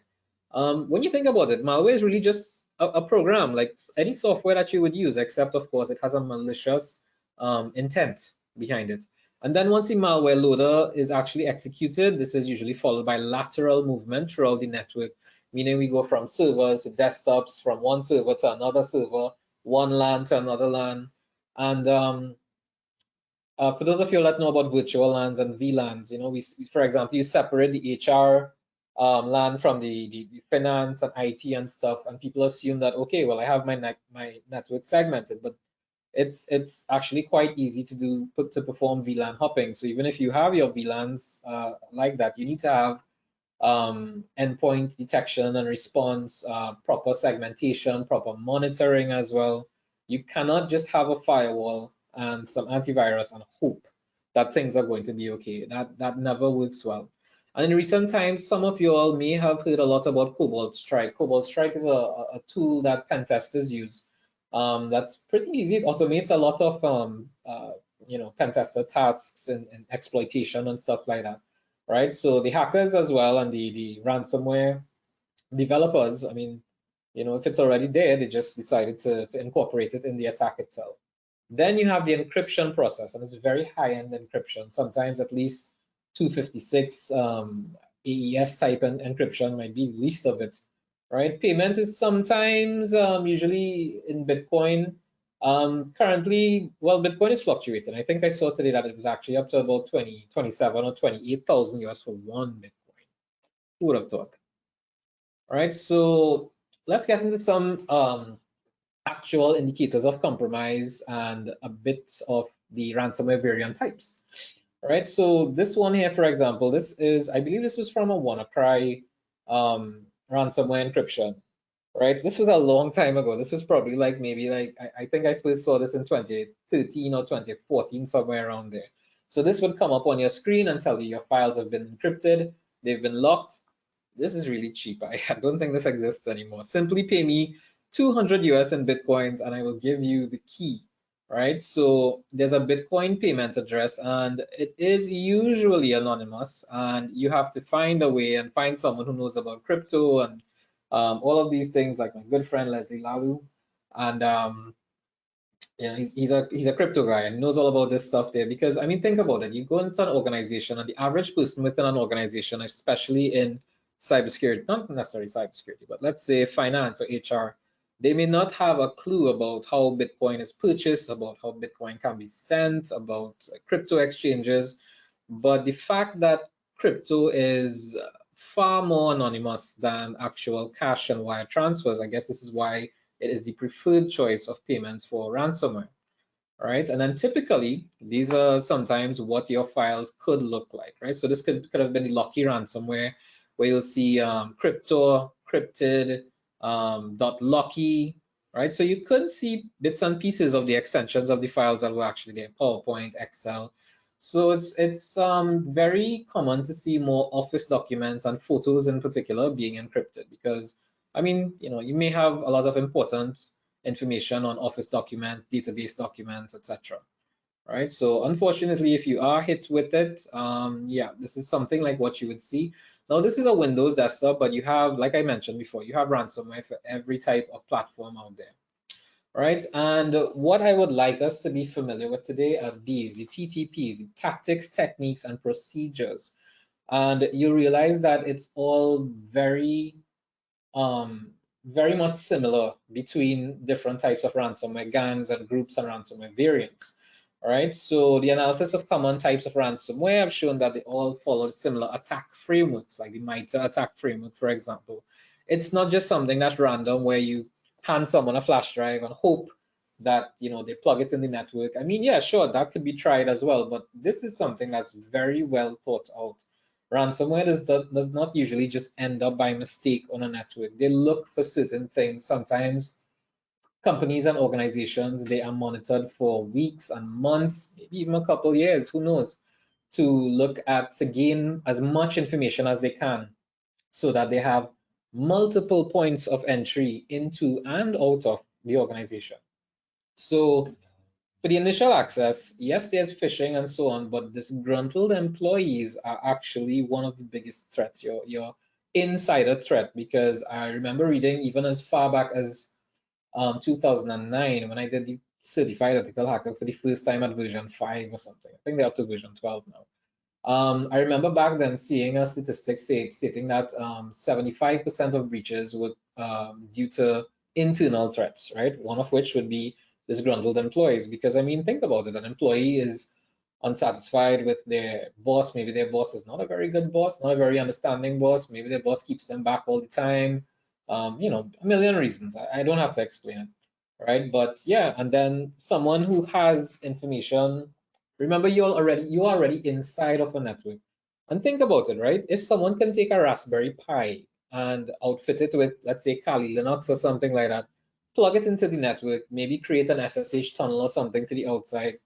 When you think about it, malware is really just a program like any software that you would use, except of course it has a malicious intent behind it. And then once the malware loader is actually executed, this is usually followed by lateral movement throughout the network, meaning we go from servers to desktops, from one server to another server, one LAN to another LAN. And for those of you that know about virtual LANs and VLANs, for example, you separate the HR LAN from the finance and IT and stuff, and people assume that, okay, well, I have my network segmented, but it's actually quite easy to perform VLAN hopping. So even if you have your VLANs like that, you need to have endpoint detection and response, proper segmentation, proper monitoring as well. You cannot just have a firewall and some antivirus and hope that things are going to be okay. That never works well. And in recent times, some of you all may have heard a lot about Cobalt Strike. Cobalt Strike is a tool that pen testers use. That's pretty easy. It automates a lot of pen tester tasks and exploitation and stuff like that, right? So the hackers as well and the ransomware developers, I mean, if it's already there, they just decided to incorporate it in the attack itself. Then you have the encryption process, and it's very high-end encryption. Sometimes at least 256 AES type encryption might be the least of it, right? Payment is sometimes usually in Bitcoin. Currently, well, Bitcoin is fluctuating. I think I saw today that it was actually up to about 27 or 28,000 US for one Bitcoin. Who would have thought? All right, so let's get into some actual indicators of compromise and a bit of the ransomware variant types. All right, so this one here, for example, I believe this was from a WannaCry ransomware encryption, right? This was a long time ago. This was probably I think I first saw this in 2013 or 2014, somewhere around there. So this would come up on your screen and tell you your files have been encrypted, they've been locked. This is really cheap. I don't think this exists anymore. Simply pay me 200 US in Bitcoins and I will give you the key, right? So there's a Bitcoin payment address and it is usually anonymous, and you have to find a way and find someone who knows about crypto and all of these things, like my good friend Leslie Lalu. And he's a crypto guy and knows all about this stuff there. Because I mean, think about it. You go into an organization, and the average person within an organization, especially in cybersecurity, not necessarily cybersecurity, but let's say finance or HR, they may not have a clue about how Bitcoin is purchased, about how Bitcoin can be sent, about crypto exchanges. But the fact that crypto is far more anonymous than actual cash and wire transfers, I guess this is why it is the preferred choice of payments for ransomware, right? And then typically, these are sometimes what your files could look like, right? So this could have been the Lucky ransomware, where you'll see crypto, cryptid, .lucky, right? So you could see bits and pieces of the extensions of the files that were actually there, PowerPoint, Excel. So it's very common to see more Office documents and photos in particular being encrypted, because I mean, you may have a lot of important information on Office documents, database documents, etc. Right? So unfortunately, if you are hit with it, yeah, this is something like what you would see. Now, this is a Windows desktop, but you have, like I mentioned before, you have ransomware for every type of platform out there. Right? And what I would like us to be familiar with today are these, the TTPs, the tactics, techniques, and procedures. And you realize that it's all very much similar between different types of ransomware gangs and groups and ransomware variants. All right, so the analysis of common types of ransomware have shown that they all follow similar attack frameworks, like the MITRE attack framework, for example. It's not just something that's random where you hand someone a flash drive and hope that, you know, they plug it in the network. I mean, yeah, sure, that could be tried as well, but this is something that's very well thought out. Ransomware does not usually just end up by mistake on a network. They look for certain things. Sometimes companies and organizations, they are monitored for weeks and months, maybe even a couple years, who knows, to gain as much information as they can so that they have multiple points of entry into and out of the organization. So for the initial access, yes, there's phishing and so on, but disgruntled employees are actually one of the biggest threats, your insider threat, because I remember reading even as far back as 2009 when I did the certified ethical hacker for the first time at version 5 or something. I think they're up to version 12 now. I remember back then seeing a statistic stating that 75% of breaches were due to internal threats, right? One of which would be disgruntled employees. Because I mean, think about it, an employee is unsatisfied with their boss. Maybe their boss is not a very good boss, not a very understanding boss. Maybe their boss keeps them back all the time. You know, a million reasons. I don't have to explain it, right? But yeah, and then someone who has information. Remember, you're already inside of a network. And think about it, right? If someone can take a Raspberry Pi and outfit it with, let's say, Kali Linux or something like that, plug it into the network, maybe create an SSH tunnel or something to the outside,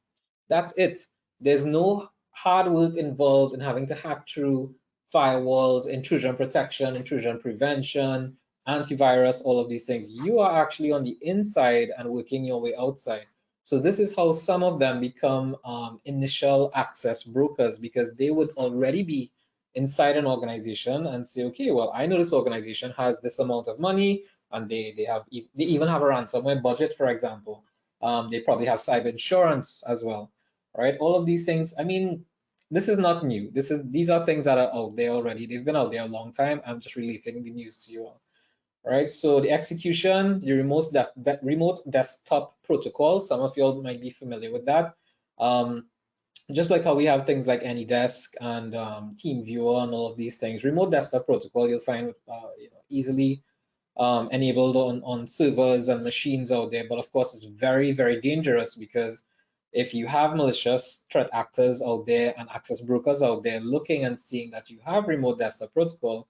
that's it. There's no hard work involved in having to hack through firewalls, intrusion protection, intrusion prevention, antivirus, all of these things. You are actually on the inside and working your way outside. So this is how some of them become initial access brokers, because they would already be inside an organization and say, okay, well, I know this organization has this amount of money, and they even have a ransomware budget, for example. They probably have cyber insurance as well, right? All of these things. I mean, this is not new. These are things that are out there already. They've been out there a long time. I'm just relating the news to you all. Right, so the execution, the remote desktop protocol, some of you all might be familiar with that. Just like how we have things like AnyDesk and TeamViewer and all of these things, remote desktop protocol you'll find you know, easily enabled on servers and machines out there. But of course, it's very, very dangerous, because if you have malicious threat actors out there and access brokers out there looking and seeing that you have remote desktop protocol,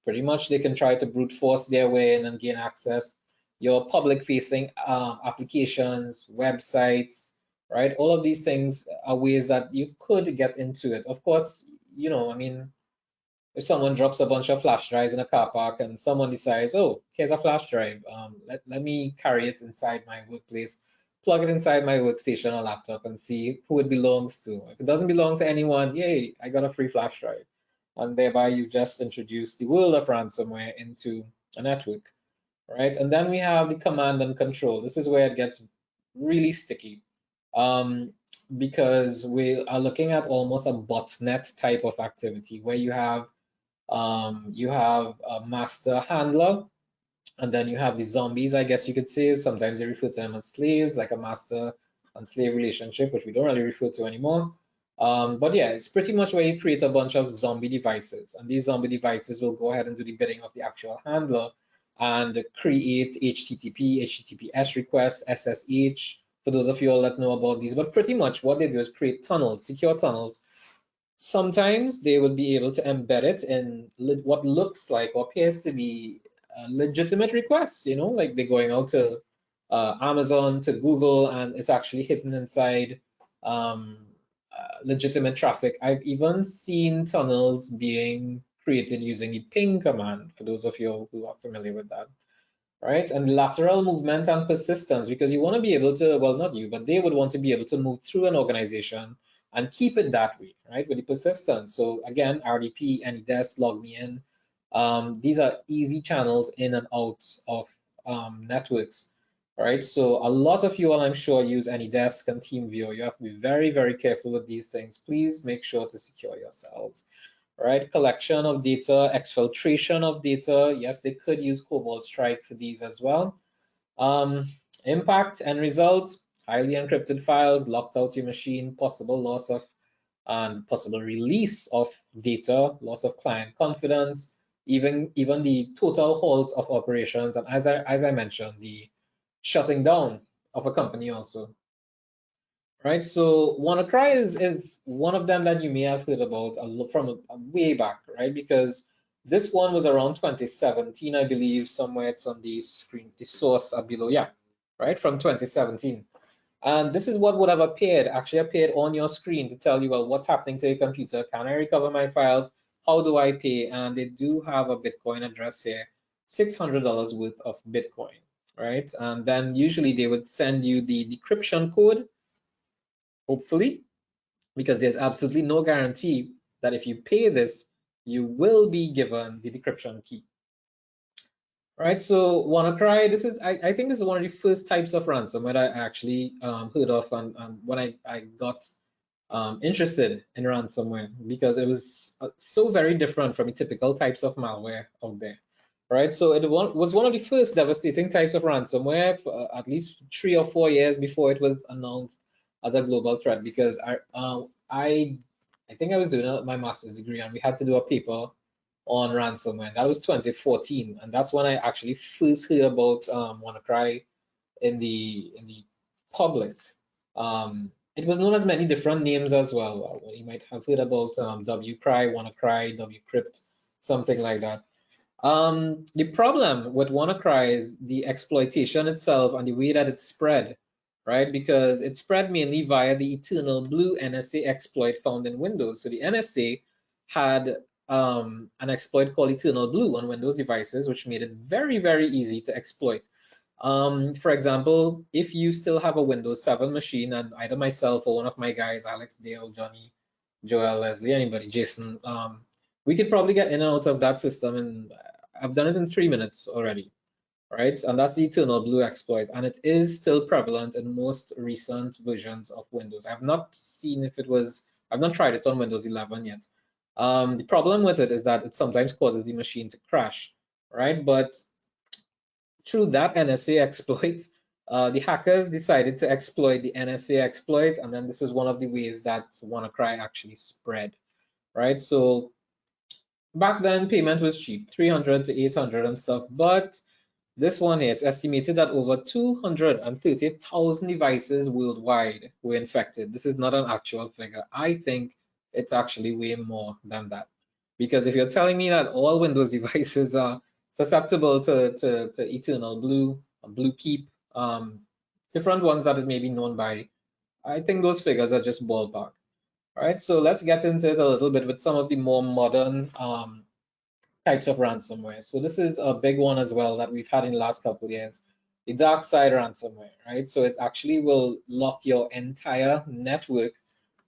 pretty much they can try to brute force their way in and gain access. Your public facing applications, websites, right? All of these things are ways that you could get into it. Of course, you know, I mean, if someone drops a bunch of flash drives in a car park and someone decides, oh, here's a flash drive, let me carry it inside my workplace, plug it inside my workstation or laptop and see who it belongs to. If it doesn't belong to anyone, yay, I got a free flash drive. And thereby you've just introduced the world of ransomware into a network, right? And then we have the command and control. This is where it gets really sticky, because we are looking at almost a botnet type of activity where you have a master handler, and then you have the zombies, I guess you could say. Sometimes they refer to them as slaves, like a master and slave relationship, which we don't really refer to anymore. But yeah, it's pretty much where you create a bunch of zombie devices, and these zombie devices will go ahead and do the bidding of the actual handler and create HTTP, HTTPS requests, SSH, for those of you all that know about these. But pretty much what they do is create tunnels, secure tunnels. Sometimes they will be able to embed it in what looks like or appears to be legitimate requests, you know, like they're going out to Amazon, to Google, and it's actually hidden inside legitimate traffic. I've even seen tunnels being created using the ping command, for those of you who are familiar with that, right? And lateral movement and persistence, because you want to be able to, well, not you, but they would want to be able to move through an organization and keep it that way, right? With the persistence. So again, RDP, AnyDesk, log me in. These are easy channels in and out of networks, right? So a lot of you all, I'm sure, use AnyDesk and TeamViewer. You have to be very, very careful with these things. Please make sure to secure yourselves, right? Collection of data, exfiltration of data. Yes, they could use Cobalt Strike for these as well. Impact and results, highly encrypted files, locked out your machine, possible loss of and possible release of data, loss of client confidence, even the total halt of operations, and as I mentioned, the shutting down of a company also. Right, so WannaCry is one of them that you may have heard about from way back, right? Because this one was around 2017, I believe. Somewhere it's on the screen, the source below, yeah, right, from 2017. And this is what would have actually appeared on your screen to tell you, well, what's happening to your computer? Can I recover my files? How do I pay? And they do have a Bitcoin address here, $600 worth of Bitcoin, right? And then usually they would send you the decryption code, hopefully, because there's absolutely no guarantee that if you pay this, you will be given the decryption key. Right, so WannaCry, this is, I think this is one of the first types of ransomware I actually heard of, and when I got interested in ransomware, because it was so very different from the typical types of malware out there. Right, so it was one of the first devastating types of ransomware for at least 3 or 4 years before it was announced as a global threat, because I think I was doing my master's degree and we had to do a paper on ransomware. That was 2014, and that's when I actually first heard about WannaCry in the public. It was known as many different names as well. You might have heard about WCry, WannaCry, WCrypt, something like that. The problem with WannaCry is the exploitation itself and the way that it spread, right? Because it spread mainly via the eternal blue NSA exploit found in Windows. So the NSA had an exploit called Eternal Blue on Windows devices, which made it very, very easy to exploit. For example, if you still have a Windows 7 machine, and either myself or one of my guys, Alex, Dale, Johnny, Joel, Leslie, anybody, Jason, we could probably get in and out of that system, and I've done it in 3 minutes already, right? And that's the Eternal Blue exploit, and it is still prevalent in most recent versions of Windows. I've not seen if it was, I've not tried it on Windows 11 yet. The problem with it is that it sometimes causes the machine to crash, right? But through that NSA exploit, the hackers decided to exploit the NSA exploit, and then this is one of the ways that WannaCry actually spread, right? So back then, payment was cheap, 300 to 800 and stuff, but this one here, it's estimated that over 230,000 devices worldwide were infected. This is not an actual figure. I think it's actually way more than that. Because if you're telling me that all Windows devices are susceptible to Eternal Blue, Blue Keep, different ones that it may be known by, I think those figures are just ballpark. All right, so let's get into it a little bit with some of the more modern types of ransomware. So this is a big one as well that we've had in the last couple of years, the dark side ransomware, right? So it actually will lock your entire network,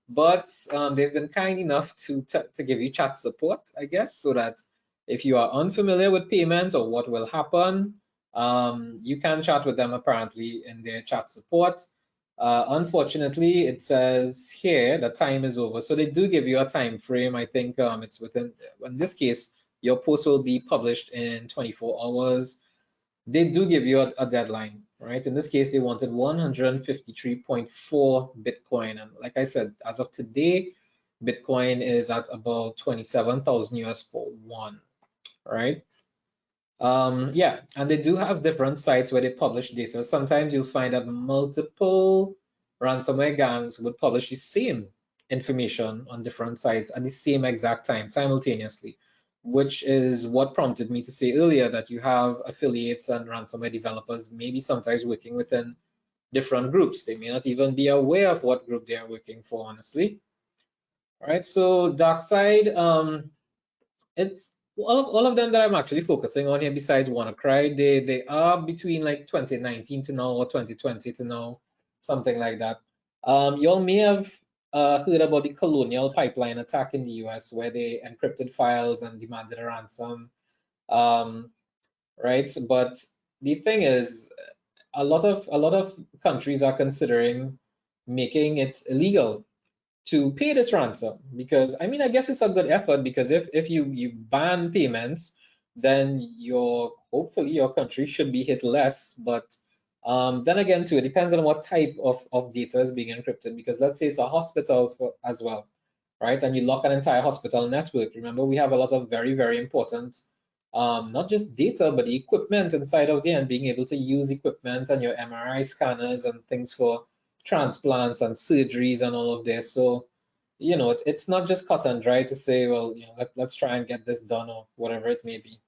but they've been kind enough to give you chat support, I guess, so that if you are unfamiliar with payment or what will happen, you can chat with them apparently in their chat support. Unfortunately, it says here that time is over. So they do give you a time frame. I think it's within, in this case, your post will be published in 24 hours. They do give you a deadline, right? In this case, they wanted 153.4 Bitcoin. And like I said, as of today, Bitcoin is at about 27,000 US for one, right? Yeah, and they do have different sites where they publish data. Sometimes you'll find that multiple ransomware gangs would publish the same information on different sites at the same exact time simultaneously, which is what prompted me to say earlier that you have affiliates and ransomware developers maybe sometimes working within different groups. They may not even be aware of what group they are working for, honestly. All right, so dark side, it's all of them that I'm actually focusing on here besides WannaCry, they are between like 2019 to now or 2020 to now, something like that. You all may have heard about the Colonial Pipeline attack in the US where they encrypted files and demanded a ransom, right? But the thing is, a lot of countries are considering making it illegal to pay this ransom, because I mean, I guess it's a good effort, because if you ban payments, then hopefully your country should be hit less. But then again too, it depends on what type of data is being encrypted, because let's say it's a hospital as well, right? And you lock an entire hospital network. Remember, we have a lot of very, very important not just data, but the equipment inside of there, and being able to use equipment and your MRI scanners and things for transplants and surgeries and all of this. So, you know, it's not just cut and dry to say, well, you know, let's try and get this done or whatever it may be.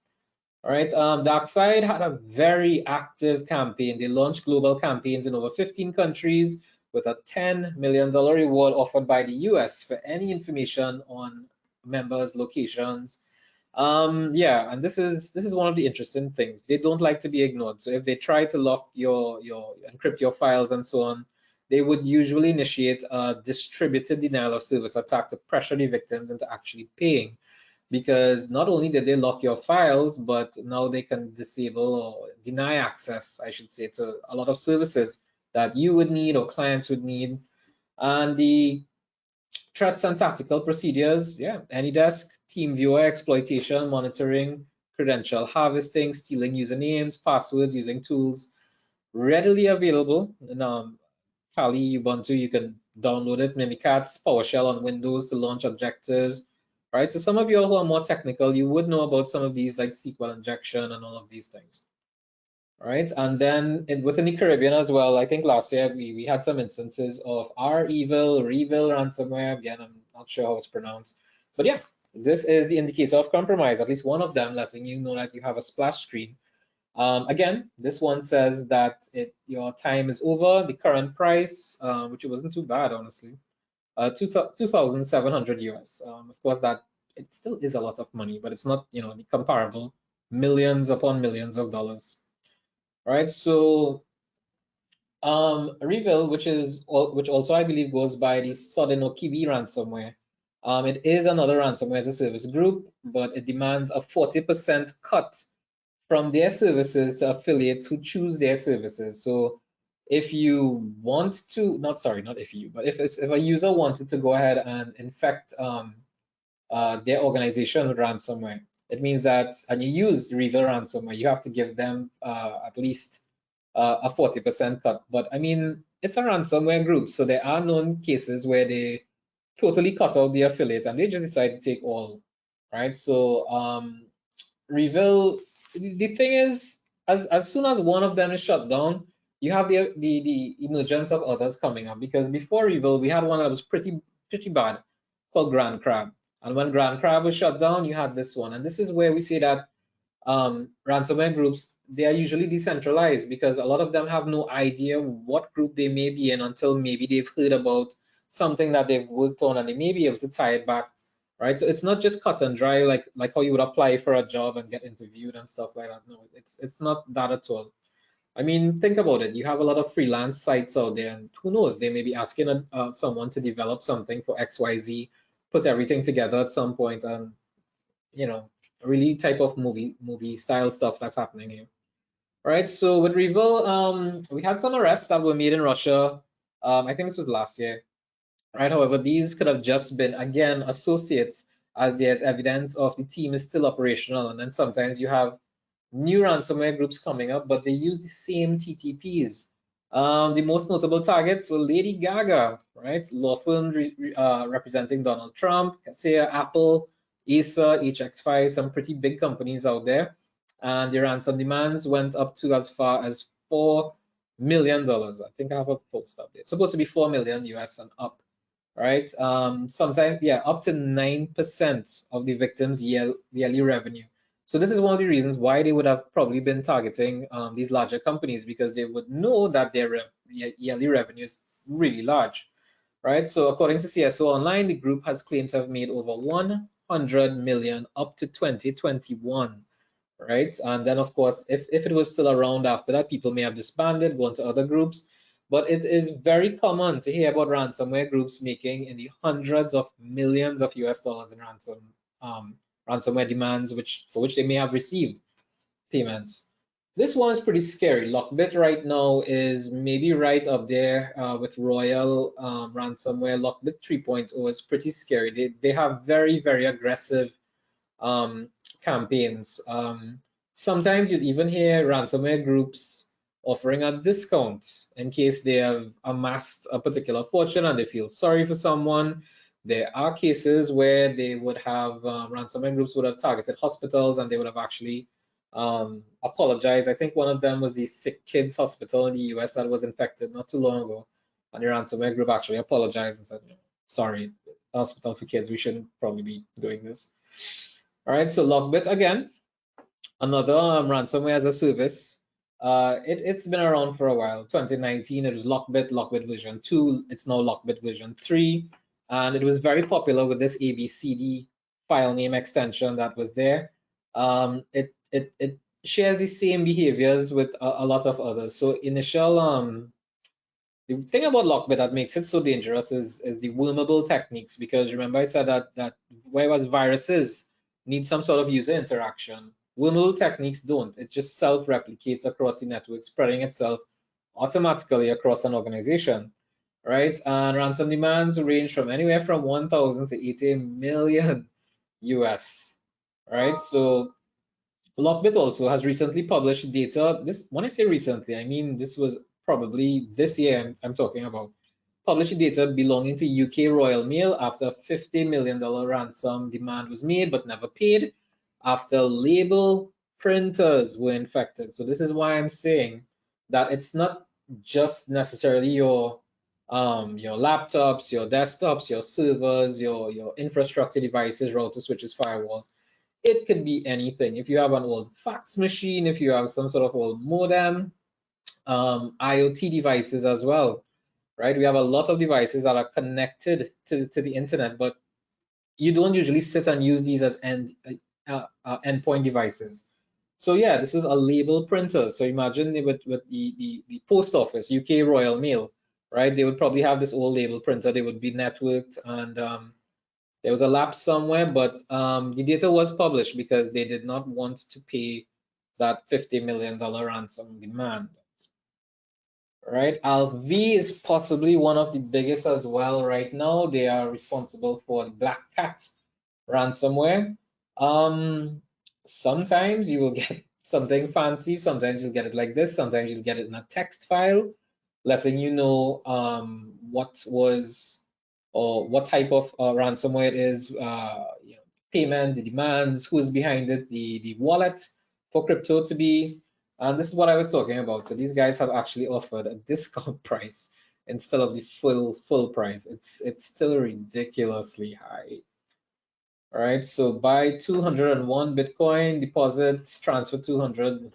All right, DarkSide had a very active campaign. They launched global campaigns in over 15 countries with a $10 million reward offered by the US for any information on members' locations. Yeah, and this is one of the interesting things. They don't like to be ignored. So if they try to lock your encrypt your files and so on, they would usually initiate a distributed denial of service attack to pressure the victims into actually paying. Because not only did they lock your files, but now they can disable or deny access, I should say, to a lot of services that you would need or clients would need. And the threats and tactical procedures, yeah, AnyDesk, TeamViewer, exploitation, monitoring, credential harvesting, stealing usernames, passwords using tools readily available. In Kali, Ubuntu, you can download it, Mimikatz, PowerShell on Windows to launch objectives, right? So some of you who are more technical, you would know about some of these like SQL injection and all of these things. All right, and then within the Caribbean as well, I think last year we had some instances of REvil ransomware. Again, I'm not sure how it's pronounced, but yeah, this is the indicator of compromise, at least one of them letting you know that you have a splash screen. Again, this one says that your time is over. The current price, which wasn't too bad, honestly, 2,700 US. Of course, that it still is a lot of money, but it's not, you know, the comparable millions upon millions of dollars. All right, so REvil, which also I believe goes by the Sodinokibi ransomware. It is another ransomware as a service group, but it demands a 40% cut from their services to affiliates who choose their services. So if you want to, not if you, but if a user wanted to go ahead and infect their organization with ransomware, it means that, and you use REvil ransomware, you have to give them at least a 40% cut. But I mean, it's a ransomware group, so there are known cases where they totally cut out the affiliate and they just decide to take all, right? So REvil, the thing is, as soon as one of them is shut down, you have the emergence of others coming up. Because before REvil, we had one that was pretty bad called Grand Crab. And when Grand Crab was shut down, you had this one. And this is where we see that ransomware groups, they are usually decentralized because a lot of them have no idea what group they may be in until maybe they've heard about something that they've worked on and they may be able to tie it back, right? So it's not just cut and dry like how you would apply for a job and get interviewed and stuff like that. No, it's not that at all. I mean, think about it. You have a lot of freelance sites out there, and who knows, they may be asking someone to develop something for XYZ, put everything together at some point, and you know, really type of movie style stuff that's happening here. All right, so with REvil, we had some arrests that were made in Russia. I think this was last year, right? However, these could have just been, again, associates, as there's evidence of the team is still operational. And then sometimes you have new ransomware groups coming up, but they use the same TTPs. The most notable targets were Lady Gaga, right? Law firms representing Donald Trump, Kaseya, Apple, Acer, HX5, some pretty big companies out there. And the ransom demands went up to as far as $4 million. I think I have a full stop there. It's supposed to be 4 million US and up, right? Sometimes, yeah, up to 9% of the victims' yearly revenue. So this is one of the reasons why they would have probably been targeting these larger companies, because they would know that their yearly revenue is really large, right? So according to CSO Online, the group has claimed to have made over 100 million up to 2021, right? And then of course, if it was still around after that, people may have disbanded, gone to other groups. But it is very common to hear about ransomware groups making in the hundreds of millions of US dollars in ransomware demands, for which they may have received payments. This one is pretty scary. Lockbit right now is maybe right up there with Royal ransomware. Lockbit 3.0 is pretty scary. They have very, very aggressive campaigns. Sometimes you'd even hear ransomware groups offering a discount in case they have amassed a particular fortune and they feel sorry for someone. There are cases where they would have ransomware groups would have targeted hospitals, and they would have actually apologized. I think one of them was the Sick Kids Hospital in the US that was infected not too long ago, and the ransomware group actually apologized and said, sorry, it's a hospital for kids, we shouldn't probably be doing this. All right, so Lockbit again, another ransomware as a service. It's been around for a while. 2019, it was Lockbit version 2. It's now Lockbit version 3. And it was very popular with this ABCD file name extension that was there. It shares the same behaviors with a lot of others. So initial, the thing about Lockbit that makes it so dangerous is the wormable techniques, because remember I said that whereas viruses need some sort of user interaction, wormable techniques don't. It just self-replicates across the network, spreading itself automatically across an organization, right? And ransom demands range from anywhere from 1,000 to 80 million US, right? So Lockbit also has recently published data. This, when I say recently, I mean this was probably this year I'm talking about. Published data belonging to UK Royal Mail after $50 million ransom demand was made but never paid after label printers were infected. So this is why I'm saying that it's not just necessarily your laptops, your desktops, your servers, your infrastructure devices, routers, switches, firewalls. It could be anything. If you have an old fax machine, if you have some sort of old modem, IoT devices as well, right? We have a lot of devices that are connected to the internet, but you don't usually sit and use these as endpoint devices. So yeah, this was a label printer. So imagine with the post office, UK Royal Mail, right? They would probably have this old label printer. They would be networked, and there was a lapse somewhere, but the data was published because they did not want to pay that $50 million ransom demand. Right, ALV is possibly one of the biggest as well right now. They are responsible for the Black Cat ransomware. Sometimes you will get something fancy, sometimes you'll get it like this, sometimes you'll get it in a text file letting you know what was or what type of ransomware it is, payment, the demands, who's behind it, the wallet for crypto to be. And this is what I was talking about. So these guys have actually offered a discount price instead of the full price. It's still ridiculously high. All right, so buy 201 Bitcoin, deposit, transfer 200,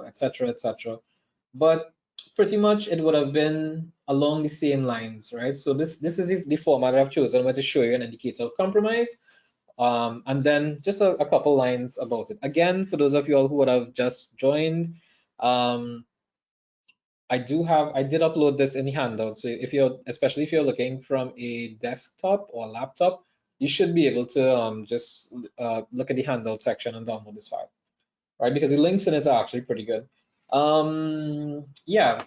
etc., etc. But pretty much it would have been along the same lines, right? So this is the format I've chosen where to show you an indicator of compromise. And then just a couple lines about it. Again, for those of you all who would have just joined, I did upload this in the handout. So especially if you're looking from a desktop or laptop, you should be able to just look at the handout section and download this file, right? Because the links in it are actually pretty good. Yeah,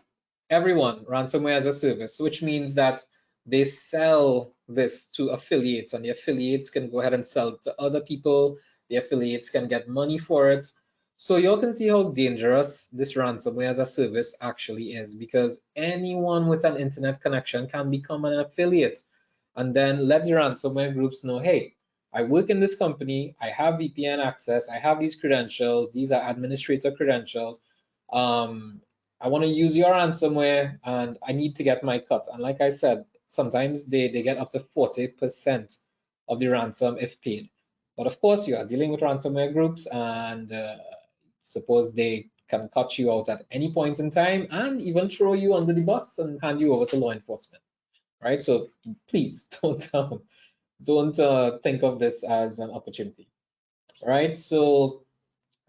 everyone, ransomware as a service, which means that they sell this to affiliates, and the affiliates can go ahead and sell it to other people. The affiliates can get money for it. So y'all can see how dangerous this ransomware as a service actually is, because anyone with an internet connection can become an affiliate and then let the ransomware groups know, hey, I work in this company, I have VPN access, I have these credentials, these are administrator credentials. I want to use your ransomware and I need to get my cut. And like I said, sometimes they get up to 40% of the ransom if paid. But of course, you are dealing with ransomware groups, and suppose they can cut you out at any point in time and even throw you under the bus and hand you over to law enforcement, right? So please don't think of this as an opportunity, right? So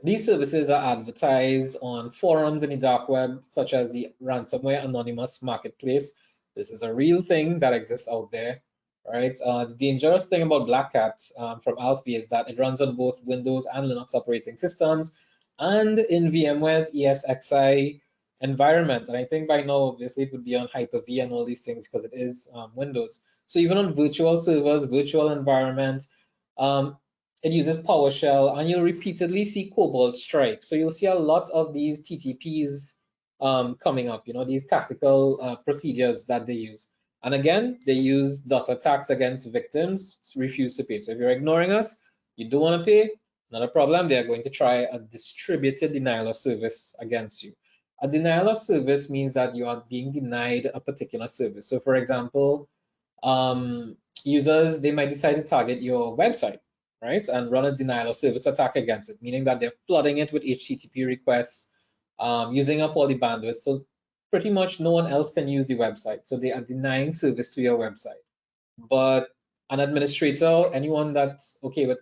these services are advertised on forums in the dark web, such as the Ransomware Anonymous Marketplace. This is a real thing that exists out there, right? The dangerous thing about Black Cat from Alfie is that it runs on both Windows and Linux operating systems and in VMware's ESXi environment. And I think by now, obviously, it would be on Hyper-V and all these things because it is Windows. So even on virtual servers, virtual environment, it uses PowerShell, and you'll repeatedly see Cobalt Strike. So you'll see a lot of these TTPs coming up, these tactical procedures that they use. And again, they use DOS attacks against victims who refuse to pay. So if you're ignoring us, you don't want to pay, not a problem. They are going to try a distributed denial of service against you. A denial of service means that you are being denied a particular service. So for example, users, they might decide to target your website, right, and run a denial of service attack against it, meaning that they're flooding it with HTTP requests, using up all the bandwidth. So pretty much no one else can use the website. So they are denying service to your website. But an administrator, anyone that's okay with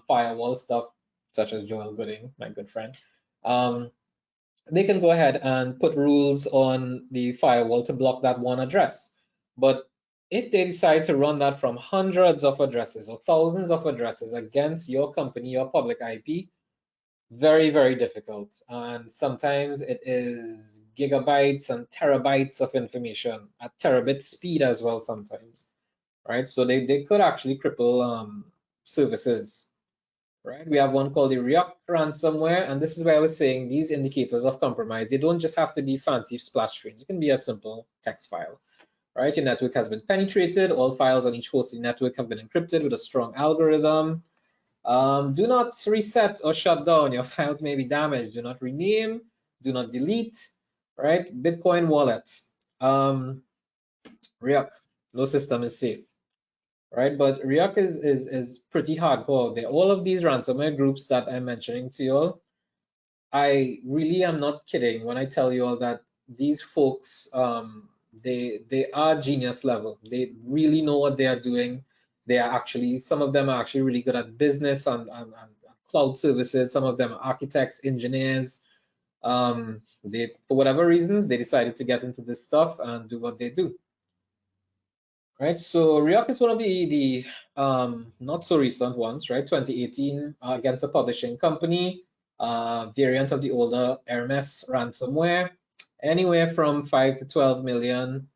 firewall stuff, such as Joel Gooding, my good friend, they can go ahead and put rules on the firewall to block that one address. But if they decide to run that from hundreds of addresses or thousands of addresses against your company, your public IP, very, very difficult. And sometimes it is gigabytes and terabytes of information at terabit speed as well sometimes, right? So they could actually cripple services, right? We have one called the Ryuk ransomware, and this is where I was saying these indicators of compromise, they don't just have to be fancy splash screens. It can be a simple text file, right? Your network has been penetrated. All files on each hosting network have been encrypted with a strong algorithm. Do not reset or shut down. Your files may be damaged. Do not rename. Do not delete, right? Bitcoin wallet. Ryuk, no system is safe, right? But Ryuk is pretty hardcore. All of these ransomware groups that I'm mentioning to you all, I really am not kidding when I tell you all that these folks, they are genius level. They really know what they are doing. They are actually, some of them are actually really good at business and cloud services. Some of them are architects, engineers. They, for whatever reasons, they decided to get into this stuff and do what they do. Right, so Ryuk is one of the not so recent ones, right? 2018 against a publishing company, variant of the older Hermes ransomware, anywhere from 5 to 12 million,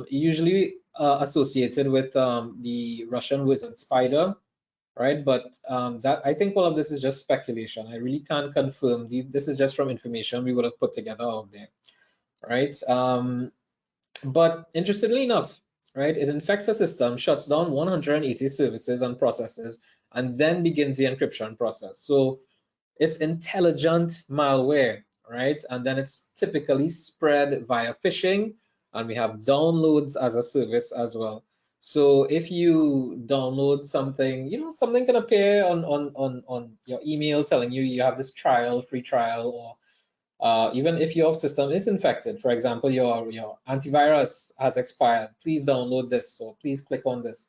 usually associated with the Russian wizard spider, right? But that, I think all of this is just speculation. I really can't confirm. This is just from information we would have put together out there, right? But interestingly enough, right, it infects the system, shuts down 180 services and processes, and then begins the encryption process. So it's intelligent malware, right? And then it's typically spread via phishing, and we have downloads as a service as well. So if you download something, you know, something can appear on your email telling you you have this trial, free trial, or even if your system is infected, for example, your antivirus has expired, please download this, or please click on this.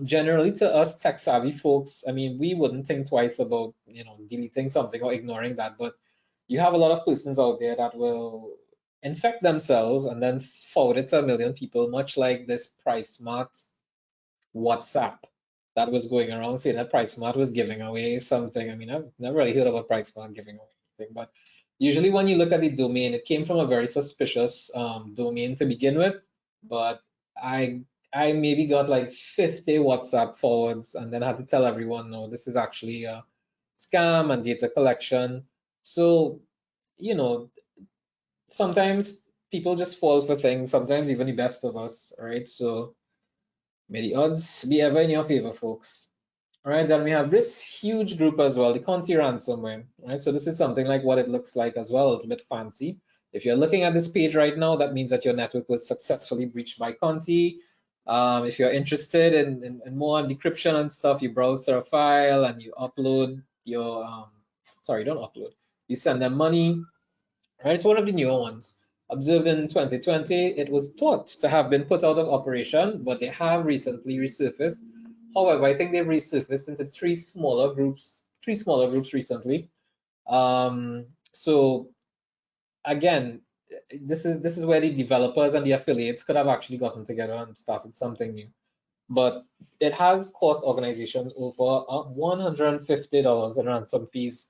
Generally, to us tech savvy folks, I mean, we wouldn't think twice about, you know, deleting something or ignoring that, but you have a lot of persons out there that will infect themselves and then forward it to a million people, much like this PriceSmart WhatsApp that was going around saying that PriceSmart was giving away something. I mean, I've never really heard about PriceSmart giving away anything, but usually when you look at the domain, it came from a very suspicious domain to begin with, but I maybe got like 50 WhatsApp forwards and then had to tell everyone, no, this is actually a scam and data collection. So, you know, sometimes people just fall for things, sometimes even the best of us, right? So may the odds be ever in your favor, folks. All right, then we have this huge group as well, the Conti ransomware. Right, so this is something like what it looks like as well, a little bit fancy. If you're looking at this page right now, that means that your network was successfully breached by Conti. If you're interested in more on decryption and stuff, you browse their file and you upload your, sorry, don't upload, you send them money. Right, it's one of the newer ones. Observed in 2020, it was thought to have been put out of operation, but they have recently resurfaced. However, I think they've resurfaced into three smaller groups recently. So again, this is where the developers and the affiliates could have actually gotten together and started something new. But it has cost organizations over $150 in ransom fees,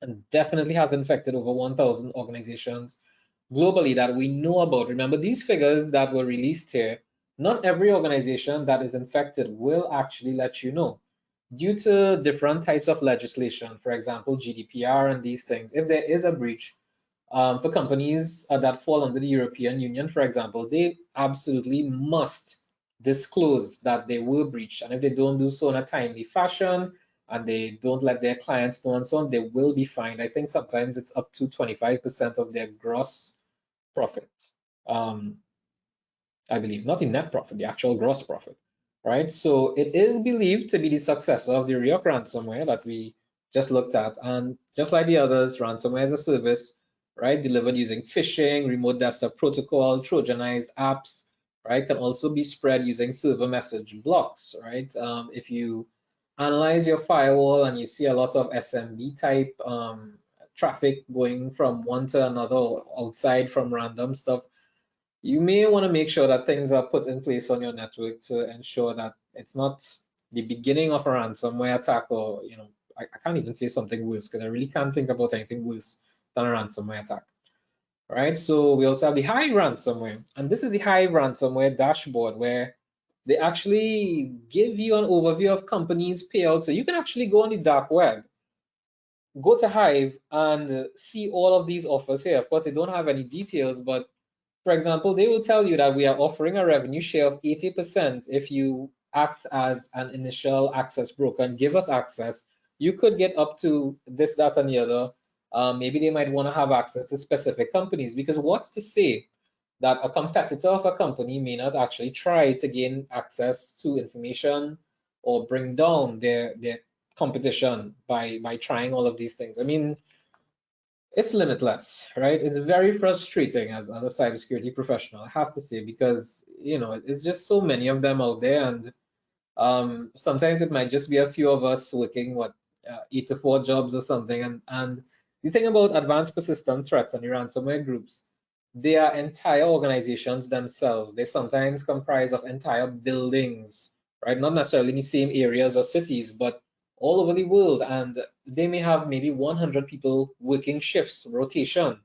and definitely has infected over 1,000 organizations globally that we know about. Remember, these figures that were released here, not every organization that is infected will actually let you know. Due to different types of legislation, for example, GDPR and these things, if there is a breach, For companies that fall under the European Union, for example, they absolutely must disclose that they were breached. And if they don't do so in a timely fashion and they don't let their clients know and so on, they will be fined. I think sometimes it's up to 25% of their gross profit. I believe, not in net profit, the actual gross profit, right? So it is believed to be the successor of the Ryuk ransomware that we just looked at. And just like the others, ransomware as a service, right, delivered using phishing, remote desktop protocol, Trojanized apps, right, can also be spread using server message blocks, right? If you analyze your firewall and you see a lot of SMB type traffic going from one to another outside from random stuff, you may want to make sure that things are put in place on your network to ensure that it's not the beginning of a ransomware attack, or, I can't even say something worse because I really can't think about anything worse than a ransomware attack. All right, so we also have the Hive ransomware, and this is the Hive ransomware dashboard where they actually give you an overview of companies' payouts. So you can actually go on the dark web, go to Hive and see all of these offers here. Of course, they don't have any details, but for example, they will tell you that we are offering a revenue share of 80% if you act as an initial access broker and give us access. You could get up to this, that, and the other. Maybe they might want to have access to specific companies, because what's to say that a competitor of a company may not actually try to gain access to information or bring down their competition by trying all of these things. I mean, it's limitless, right? It's very frustrating as a cybersecurity professional, I have to say, because it's just so many of them out there, and sometimes it might just be a few of us working 8 to 4 jobs or something. And the thing about advanced persistent threats and the ransomware groups, they are entire organizations themselves. They sometimes comprise of entire buildings, right? Not necessarily in the same areas or cities, but all over the world, and they may have maybe 100 people working shifts, rotation,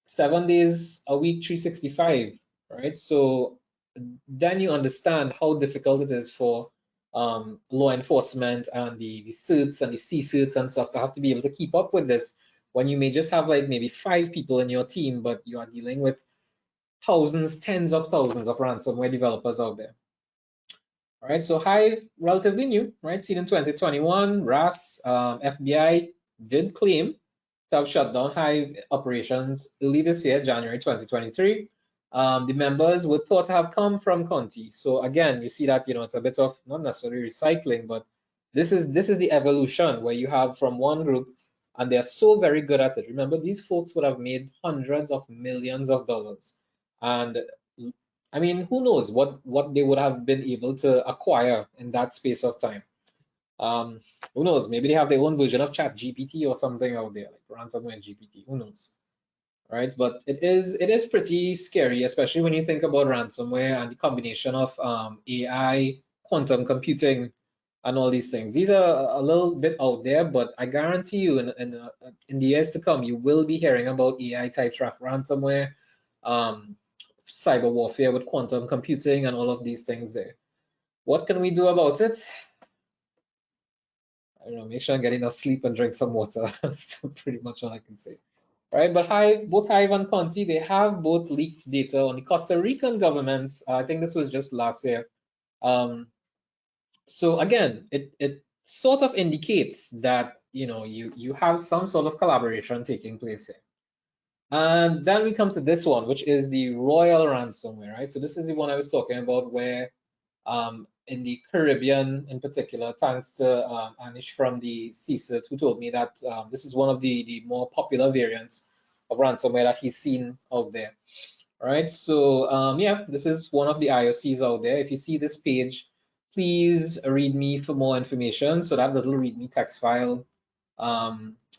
7 days a week, 365, right? So then you understand how difficult it is for law enforcement and the certs and the C-certs and stuff to have to be able to keep up with this when you may just have like maybe 5 people in your team, but you are dealing with thousands, tens of thousands of ransomware developers out there. All right, so Hive, relatively new, right? Seen in 2021, RAS, FBI did claim to have shut down Hive operations early this year, January 2023. The members were thought to have come from Conti. So again, you see that it's a bit of not necessarily recycling, but this is the evolution where you have from one group, and they're so very good at it. Remember, these folks would have made hundreds of millions of dollars, and I mean, who knows what they would have been able to acquire in that space of time. Who knows? Maybe they have their own version of Chat GPT or something out there, like ransomware GPT. Who knows? Right? But it is pretty scary, especially when you think about ransomware and the combination of AI, quantum computing, and all these things. These are a little bit out there, but I guarantee you, in the years to come, you will be hearing about AI type ransomware, cyber warfare with quantum computing, and all of these things there. What can we do about it? I don't know, make sure I get enough sleep and drink some water. That's pretty much all I can say. Right, but both Hive and Conti, they have both leaked data on the Costa Rican government. I think this was just last year. So again, it sort of indicates that you have some sort of collaboration taking place here. And then we come to this one, which is the Royal ransomware, right? So this is the one I was talking about, where in the Caribbean in particular, thanks to Anish from the CSIRT, who told me that this is one of the more popular variants of ransomware that he's seen out there. All right, so yeah, this is one of the IOCs out there. If you see this page, please read me for more information. So that little readme text file,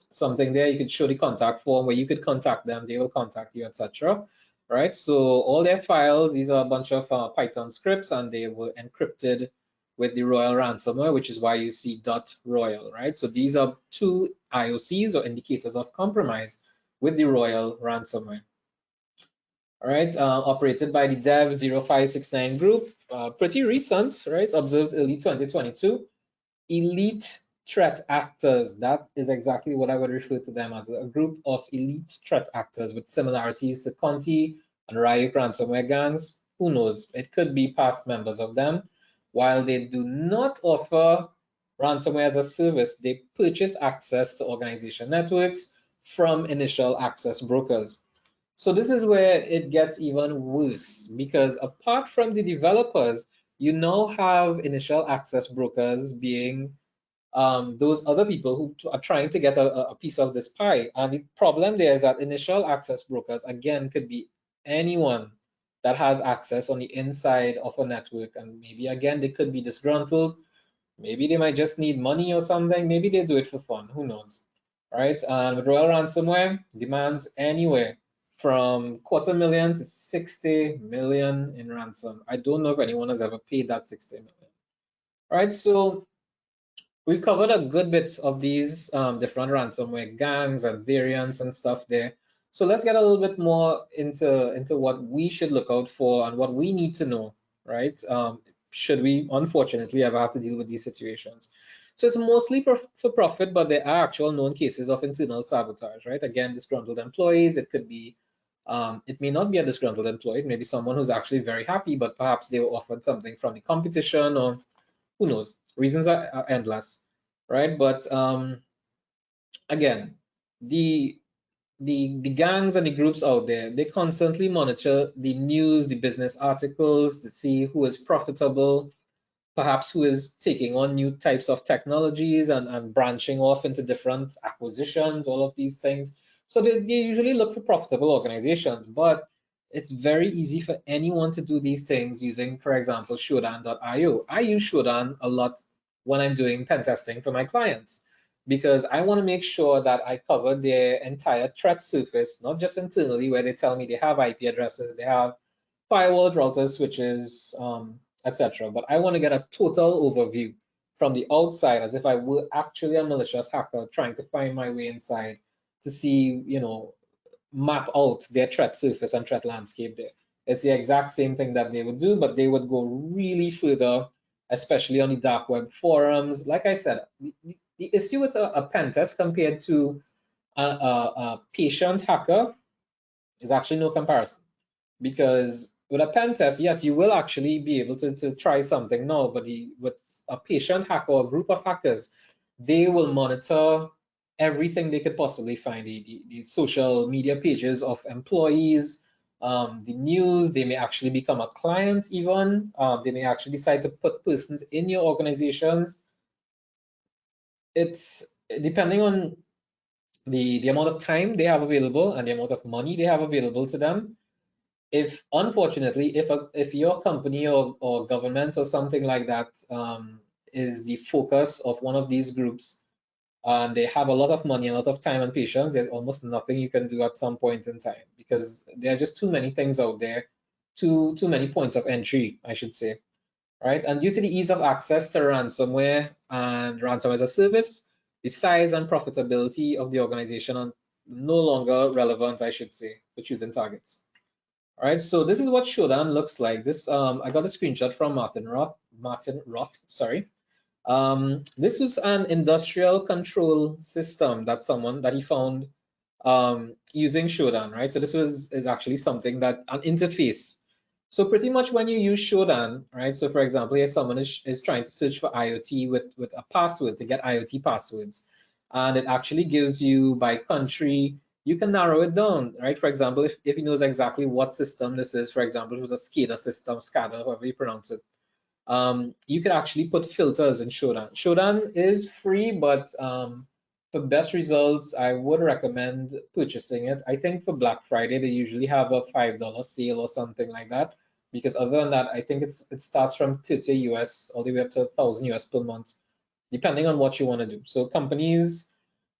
something there, you could show the contact form where you could contact them, they will contact you, etc. Right, so all their files, these are a bunch of Python scripts, and they were encrypted with the Royal ransomware, which is why you see .royal, right? So these are 2 IOCs or indicators of compromise with the Royal ransomware. All right, operated by the Dev 0569 group, pretty recent, right? Observed early 2022. Elite threat actors. That is exactly what I would refer to them as, a group of elite threat actors with similarities to Conti and Ryuk ransomware gangs. Who knows? It could be past members of them. While they do not offer ransomware as a service, they purchase access to organization networks from initial access brokers. So this is where it gets even worse, because apart from the developers, you now have initial access brokers being those other people who are trying to get a piece of this pie. And the problem there is that initial access brokers, again, could be anyone that has access on the inside of a network. And maybe, again, they could be disgruntled. Maybe they might just need money or something. Maybe they do it for fun. Who knows? Right? And with Royal Ransomware, demands anywhere from $250,000 to 60 million in ransom. I don't know if anyone has ever paid that 60 million. All right, so we've covered a good bit of these different ransomware gangs and variants and stuff there. So let's get a little bit more into what we should look out for and what we need to know, right? Should we unfortunately ever have to deal with these situations. So it's mostly for profit, but there are actual known cases of internal sabotage, right? Again, disgruntled employees. It could be, it may not be a disgruntled employee. It may be someone who's actually very happy, but perhaps they were offered something from the competition, or who knows? Reasons are endless, right? But again, the the gangs and the groups out there, they constantly monitor the news, the business articles to see who is profitable, perhaps who is taking on new types of technologies and branching off into different acquisitions, all of these things. So they usually look for profitable organizations, but it's very easy for anyone to do these things using, for example, Shodan.io. I use Shodan a lot when I'm doing pen testing for my clients, because I want to make sure that I cover their entire threat surface, not just internally where they tell me they have IP addresses, they have firewall routers, switches, etc. But I want to get a total overview from the outside, as if I were actually a malicious hacker trying to find my way inside to see, map out their threat surface and threat landscape there. It's the exact same thing that they would do, but they would go really further, especially on the dark web forums. Like I said, the issue with a pen test compared to a patient hacker is actually no comparison. Because with a pen test, yes, you will actually be able to try something now, but with a patient hacker or a group of hackers, they will monitor everything they could possibly find, the social media pages of employees, the news. They may actually become a client even. They may actually decide to put persons in your organizations. It's depending on the amount of time they have available and the amount of money they have available to them. If unfortunately, if your company or government or something like that is the focus of one of these groups, and they have a lot of money, a lot of time and patience, there's almost nothing you can do at some point in time, because there are just too many things out there, too many points of entry, I should say, right? And due to the ease of access to ransomware and ransomware as a service, the size and profitability of the organization are no longer relevant, I should say, for choosing targets. All right, so this is what Shodan looks like. This I got a screenshot from Martin Roth, sorry. This is an industrial control system that he found using Shodan, right? So this is actually something that an interface. So pretty much when you use Shodan, right? So for example, here someone is trying to search for IoT with a password to get IoT passwords, and it actually gives you by country. You can narrow it down, right? For example, if he knows exactly what system this is, for example, it was a SCADA system, SCADA, however you pronounce it, you could actually put filters in Shodan. Shodan is free, but for best results, I would recommend purchasing it. I think for Black Friday, they usually have a $5 sale or something like that, because other than that, I think it starts from 30 US all the way up to 1,000 US per month, depending on what you want to do. So companies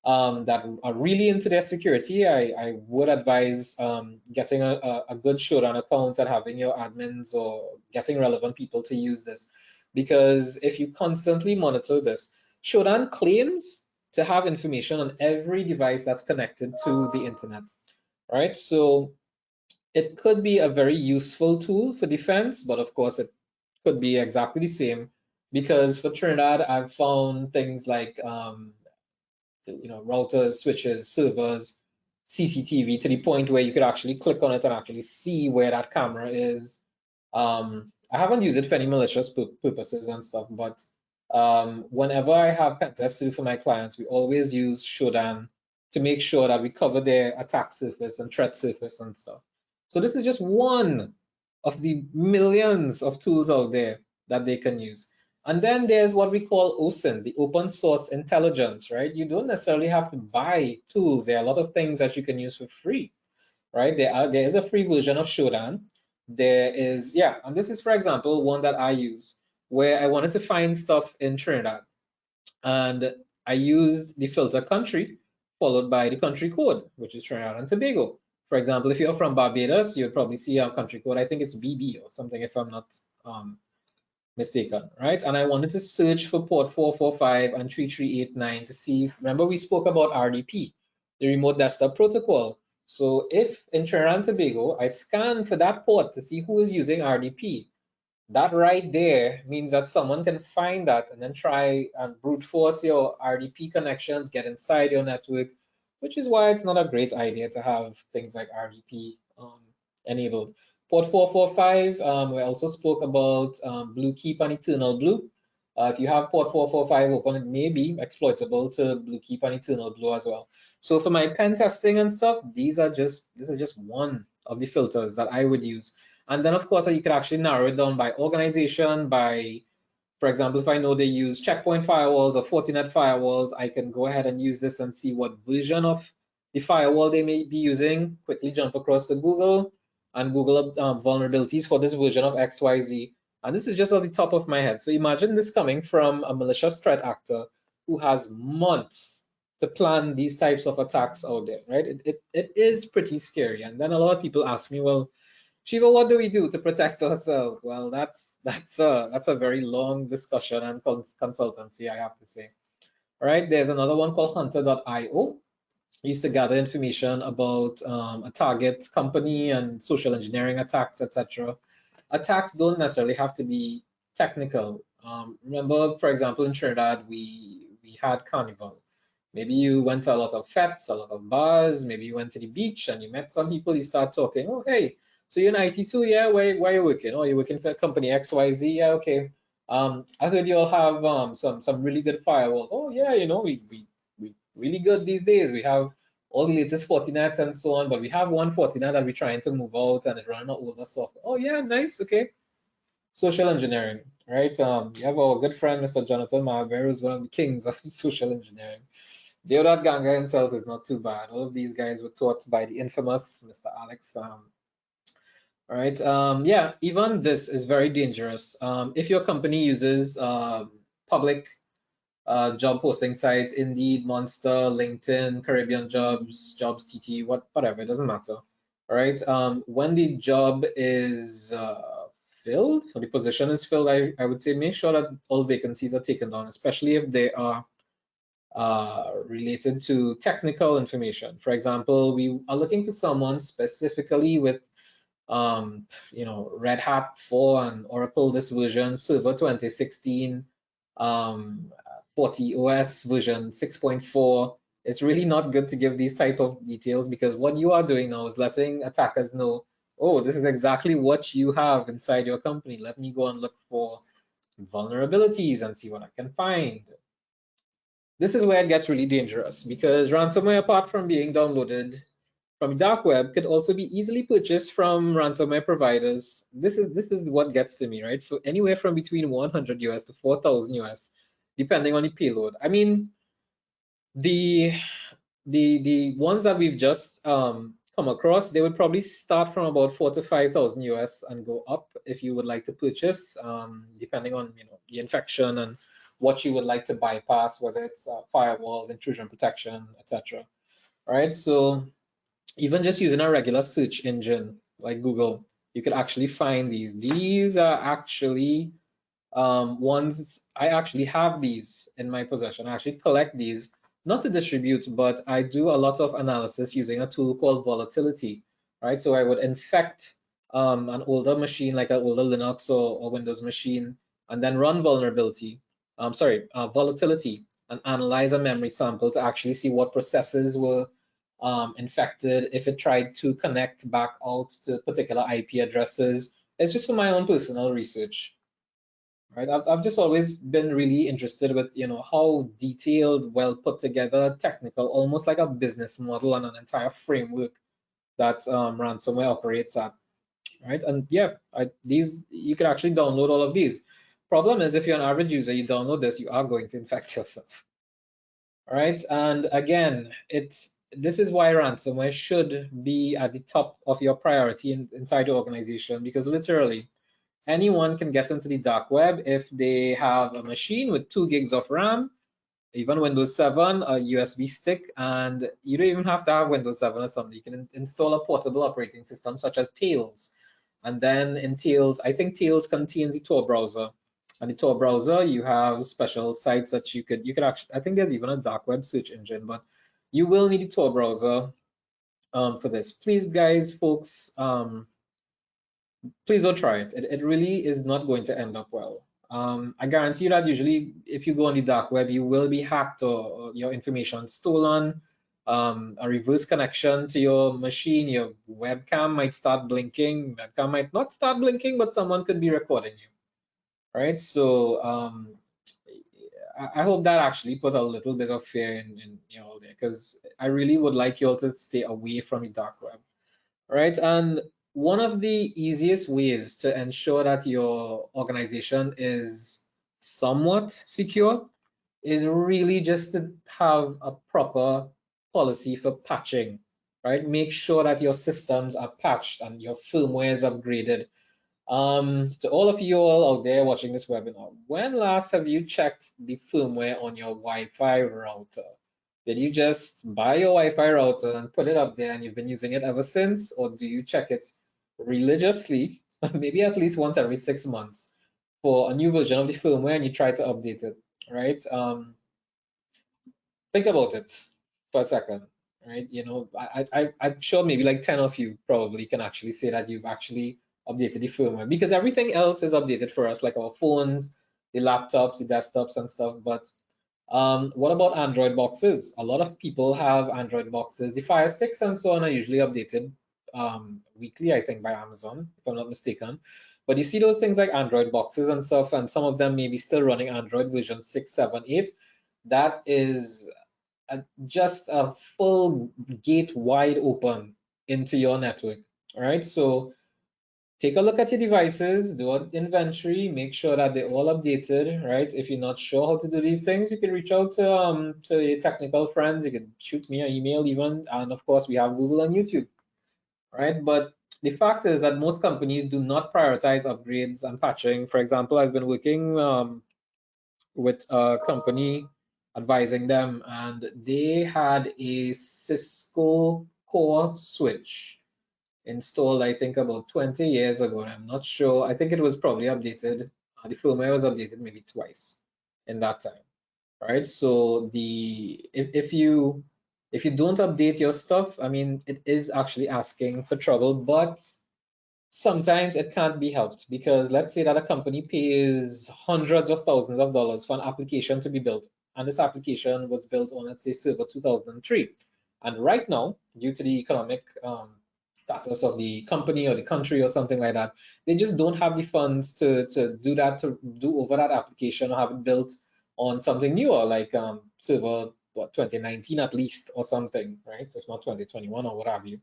that are really into their security, I would advise getting a good Shodan account and having your admins or getting relevant people to use this. Because if you constantly monitor this, Shodan claims to have information on every device that's connected to the internet, right? So it could be a very useful tool for defense, but of course it could be exactly the same because for Trinidad, I've found things like routers, switches, servers, CCTV, to the point where you could actually click on it and actually see where that camera is. I haven't used it for any malicious purposes and stuff, but whenever I have pen tests to do for my clients, we always use Shodan to make sure that we cover their attack surface and threat surface and stuff. So this is just one of the millions of tools out there that they can use. And then there's what we call OSINT, the open source intelligence, right? You don't necessarily have to buy tools. There are a lot of things that you can use for free, right? There is a free version of Shodan. There is, yeah, and this is, for example, one that I use where I wanted to find stuff in Trinidad. And I used the filter country followed by the country code, which is Trinidad and Tobago. For example, if you're from Barbados, you'll probably see our country code. I think it's BB or something, if I'm not mistaken, right? And I wanted to search for port 445 and 3389 to see, remember we spoke about RDP, the remote desktop protocol. So if in Trinidad and Tobago, I scan for that port to see who is using RDP, that right there means that someone can find that and then try and brute force your RDP connections, get inside your network, which is why it's not a great idea to have things like RDP enabled. Port 445, we also spoke about Blue Keep and Eternal Blue. If you have port 445 open, it may be exploitable to Blue Keep and Eternal Blue as well. So for my pen testing and stuff, this is just one of the filters that I would use. And then of course you could actually narrow it down by organization, by, for example, if I know they use checkpoint firewalls or Fortinet firewalls, I can go ahead and use this and see what version of the firewall they may be using, quickly jump across to Google and Google vulnerabilities for this version of XYZ. And this is just off the top of my head. So imagine this coming from a malicious threat actor who has months to plan these types of attacks out there, right? It is pretty scary. And then a lot of people ask me, well, Shiva, what do we do to protect ourselves? Well, that's a very long discussion and consultancy, I have to say. All right, there's another one called hunter.io. Used to gather information about a target company and social engineering attacks, etc. Attacks don't necessarily have to be technical. Remember, for example, in Trinidad, we had Carnival. Maybe you went to a lot of fetes, a lot of bars. Maybe you went to the beach and you met some people. You start talking. Oh, hey, so you're in IT too? Yeah, where are you working? Oh, you're working for company XYZ. Yeah, okay. I heard you all have some really good firewalls. Oh yeah, we really good these days. We have all the latest Fortinet and so on, but we have one Fortinet that we're trying to move out and it running on older software. Oh yeah, nice, okay. Social engineering, right? You have our good friend, Mr. Jonathan Marbury, who's one of the kings of social engineering. Deodat Ganga himself is not too bad. All of these guys were taught by the infamous Mr. Alex. All right, yeah, even this is very dangerous. If your company uses public job posting sites, Indeed, Monster, LinkedIn, Caribbean Jobs, Jobs TT, whatever, it doesn't matter. All right, when the job is filled, or the position is filled, I would say make sure that all vacancies are taken down, especially if they are related to technical information. For example, we are looking for someone specifically with Red Hat 4 and Oracle this version, Server 2016, 40 OS version 6.4. It's really not good to give these type of details, because what you are doing now is letting attackers know, oh, this is exactly what you have inside your company. Let me go and look for vulnerabilities and see what I can find. This is where it gets really dangerous, because ransomware, apart from being downloaded from the dark web, could also be easily purchased from ransomware providers. This is what gets to me, right? So anywhere from between 100 US to 4,000 US, depending on the payload. I mean, the ones that we've just come across, they would probably start from about 4,000 to 5,000 US and go up if you would like to purchase, depending on the infection and what you would like to bypass, whether it's firewalls, intrusion protection, etc. All right, so even just using a regular search engine like Google, you could actually find these. These are actually ones, I actually have these in my possession. I actually collect these, not to distribute, but I do a lot of analysis using a tool called volatility, right? So I would infect an older machine, like an older Linux or Windows machine, and then run volatility and analyze a memory sample to actually see what processes were infected, if it tried to connect back out to particular IP addresses. It's just for my own personal research, right? I've just always been really interested with, how detailed, well put together, technical, almost like a business model and an entire framework that ransomware operates at, right? And yeah, these, you can actually download all of these. Problem is, if you're an average user, you download this, you are going to infect yourself. All right, and again, this is why ransomware should be at the top of your priority inside your organization, because literally anyone can get into the dark web if they have a machine with 2 gigs of RAM, even Windows 7, a USB stick, and you don't even have to have Windows 7 or something. You can install a portable operating system such as Tails. And then in Tails, I think Tails contains the Tor browser. And the Tor browser, you have special sites that you could actually, I think there's even a dark web search engine, but you will need a Tor browser for this. Please, guys, folks, please don't try it. It really is not going to end up well. I guarantee you that usually if you go on the dark web, you will be hacked or your information stolen. A reverse connection to your machine, your webcam might start blinking, webcam might not start blinking, but someone could be recording you, right? So I hope that actually put a little bit of fear in you all there, because I really would like you all to stay away from the dark web, right? And one of the easiest ways to ensure that your organization is somewhat secure is really just to have a proper policy for patching, right? Make sure that your systems are patched and your firmware is upgraded. To all of you all out there watching this webinar, when last have you checked the firmware on your Wi-Fi router? Did you just buy your Wi-Fi router and put it up there and you've been using it ever since? Or do you check it religiously, maybe at least once every 6 months, for a new version of the firmware and you try to update it, right? Think about it for a second, right? I'm sure maybe like 10 of you probably can actually say that you've actually updated the firmware, because everything else is updated for us, like our phones, the laptops, the desktops and stuff. But what about Android boxes? A lot of people have Android boxes. The Fire Sticks and so on are usually updated weekly, I think, by Amazon, if I'm not mistaken. But you see those things like Android boxes and stuff, and some of them may be still running Android version 6, 7, 8. That is just a full gate wide open into your network. All right, so take a look at your devices, do an inventory, make sure that they're all updated, right? If you're not sure how to do these things, you can reach out to your technical friends. You can shoot me an email even, and of course we have Google and YouTube, right? But the fact is that most companies do not prioritize upgrades and patching. For example, I've been working with a company advising them, and they had a Cisco core switch installed, I think about 20 years ago. I'm not sure. I think it was probably updated. The firmware was updated maybe twice in that time, right? So if you don't update your stuff, I mean, it is actually asking for trouble, but sometimes it can't be helped, because let's say that a company pays hundreds of thousands of dollars for an application to be built, and this application was built on, let's say, server 2003. And right now, due to the economic status of the company or the country or something like that, they just don't have the funds to do over that application or have it built on something newer, like server 2019 at least or something, right? If not 2021 or what have you.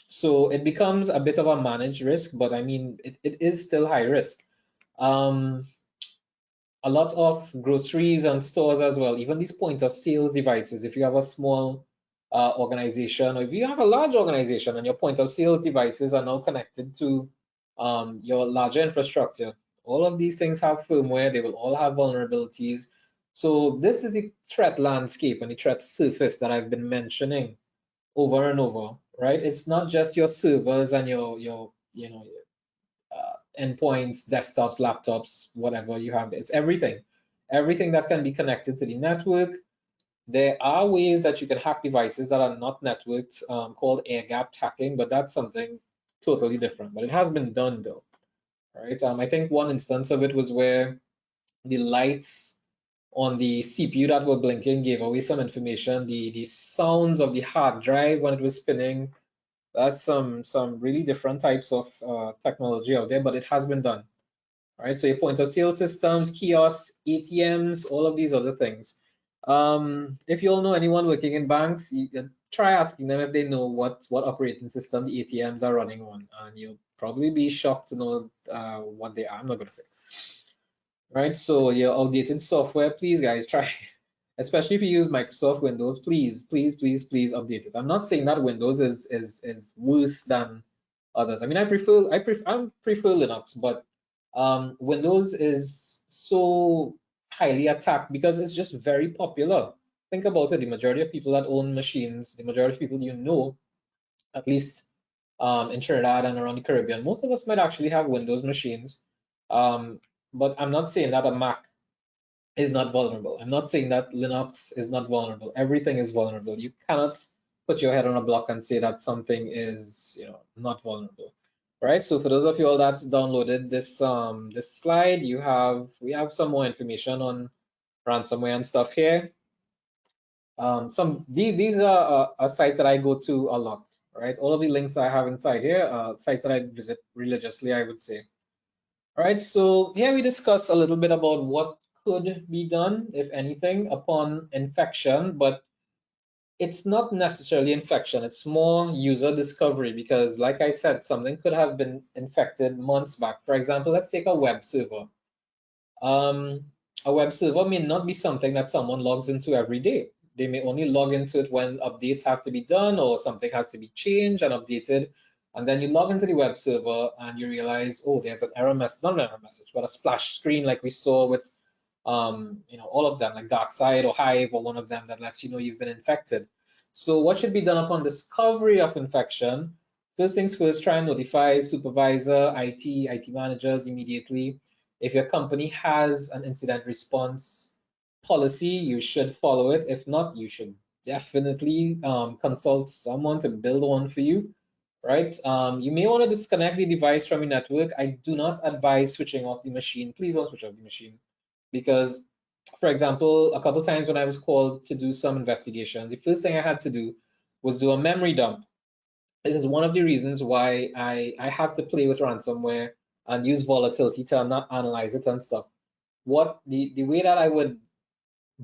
So it becomes a bit of a managed risk, but I mean, it is still high risk. A lot of groceries and stores as well, even these point of sales devices, if you have a small organization, or if you have a large organization and your point of sales devices are now connected to your larger infrastructure, all of these things have firmware, they will all have vulnerabilities. So this is the threat landscape and the threat surface that I've been mentioning over and over, right? It's not just your servers and your endpoints, desktops, laptops, whatever you have. It's everything that can be connected to the network. There are ways that you can hack devices that are not networked, called air-gapped hacking, but that's something totally different. But it has been done though, right? I think one instance of it was where the lights on the CPU that were blinking gave away some information. The sounds of the hard drive when it was spinning. That's some really different types of technology out there, but it has been done. All right, so your point of sale systems, kiosks, ATMs, all of these other things. If you all know anyone working in banks, you try asking them if they know what operating system the ATMs are running on, and you'll probably be shocked to know what they are. I'm not going to say. Right, so your outdated software, please guys, try, especially if you use Microsoft Windows, please update it. I'm not saying that Windows is worse than others. I mean, I prefer Linux, but Windows is so highly attacked because it's just very popular. Think about it, the majority of people that own machines, the majority of people you know, at least in Trinidad and around the Caribbean, most of us might actually have Windows machines. But I'm not saying that a Mac is not vulnerable. I'm not saying that Linux is not vulnerable. Everything is vulnerable. You cannot put your head on a block and say that something is, not vulnerable. Right? So for those of you all that downloaded this this slide, we have some more information on ransomware and stuff here. These are sites that I go to a lot. Right? All of the links I have inside here are sites that I visit religiously, I would say. All right, so here we discuss a little bit about what could be done, if anything, upon infection, but it's not necessarily infection, it's more user discovery because, like I said, something could have been infected months back. For example, let's take a web server. A web server may not be something that someone logs into every day. They may only log into it when updates have to be done or something has to be changed and updated. And then you log into the web server and you realize, oh, there's an error message, not an error message, but a splash screen like we saw with, all of them, like DarkSide or Hive or one of them that lets you know you've been infected. So what should be done upon discovery of infection? First things first, try and notify supervisor, IT managers immediately. If your company has an incident response policy, you should follow it. If not, you should definitely consult someone to build one for you, right? You may want to disconnect the device from your network. I do not advise switching off the machine. Please don't switch off the machine because, for example, a couple times when I was called to do some investigation, the first thing I had to do was do a memory dump. This is one of the reasons why I have to play with ransomware and use volatility to analyze it and stuff. The way that I would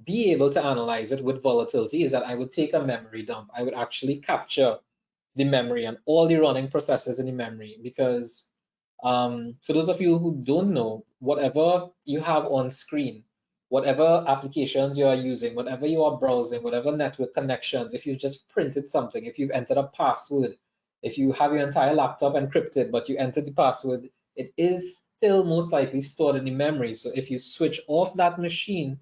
be able to analyze it with volatility is that I would take a memory dump. I would actually capture the memory and all the running processes in the memory because for those of you who don't know, whatever you have on screen, whatever applications you are using, whatever you are browsing, whatever network connections, if you've just printed something, if you've entered a password, if you have your entire laptop encrypted, but you entered the password, it is still most likely stored in the memory. So if you switch off that machine,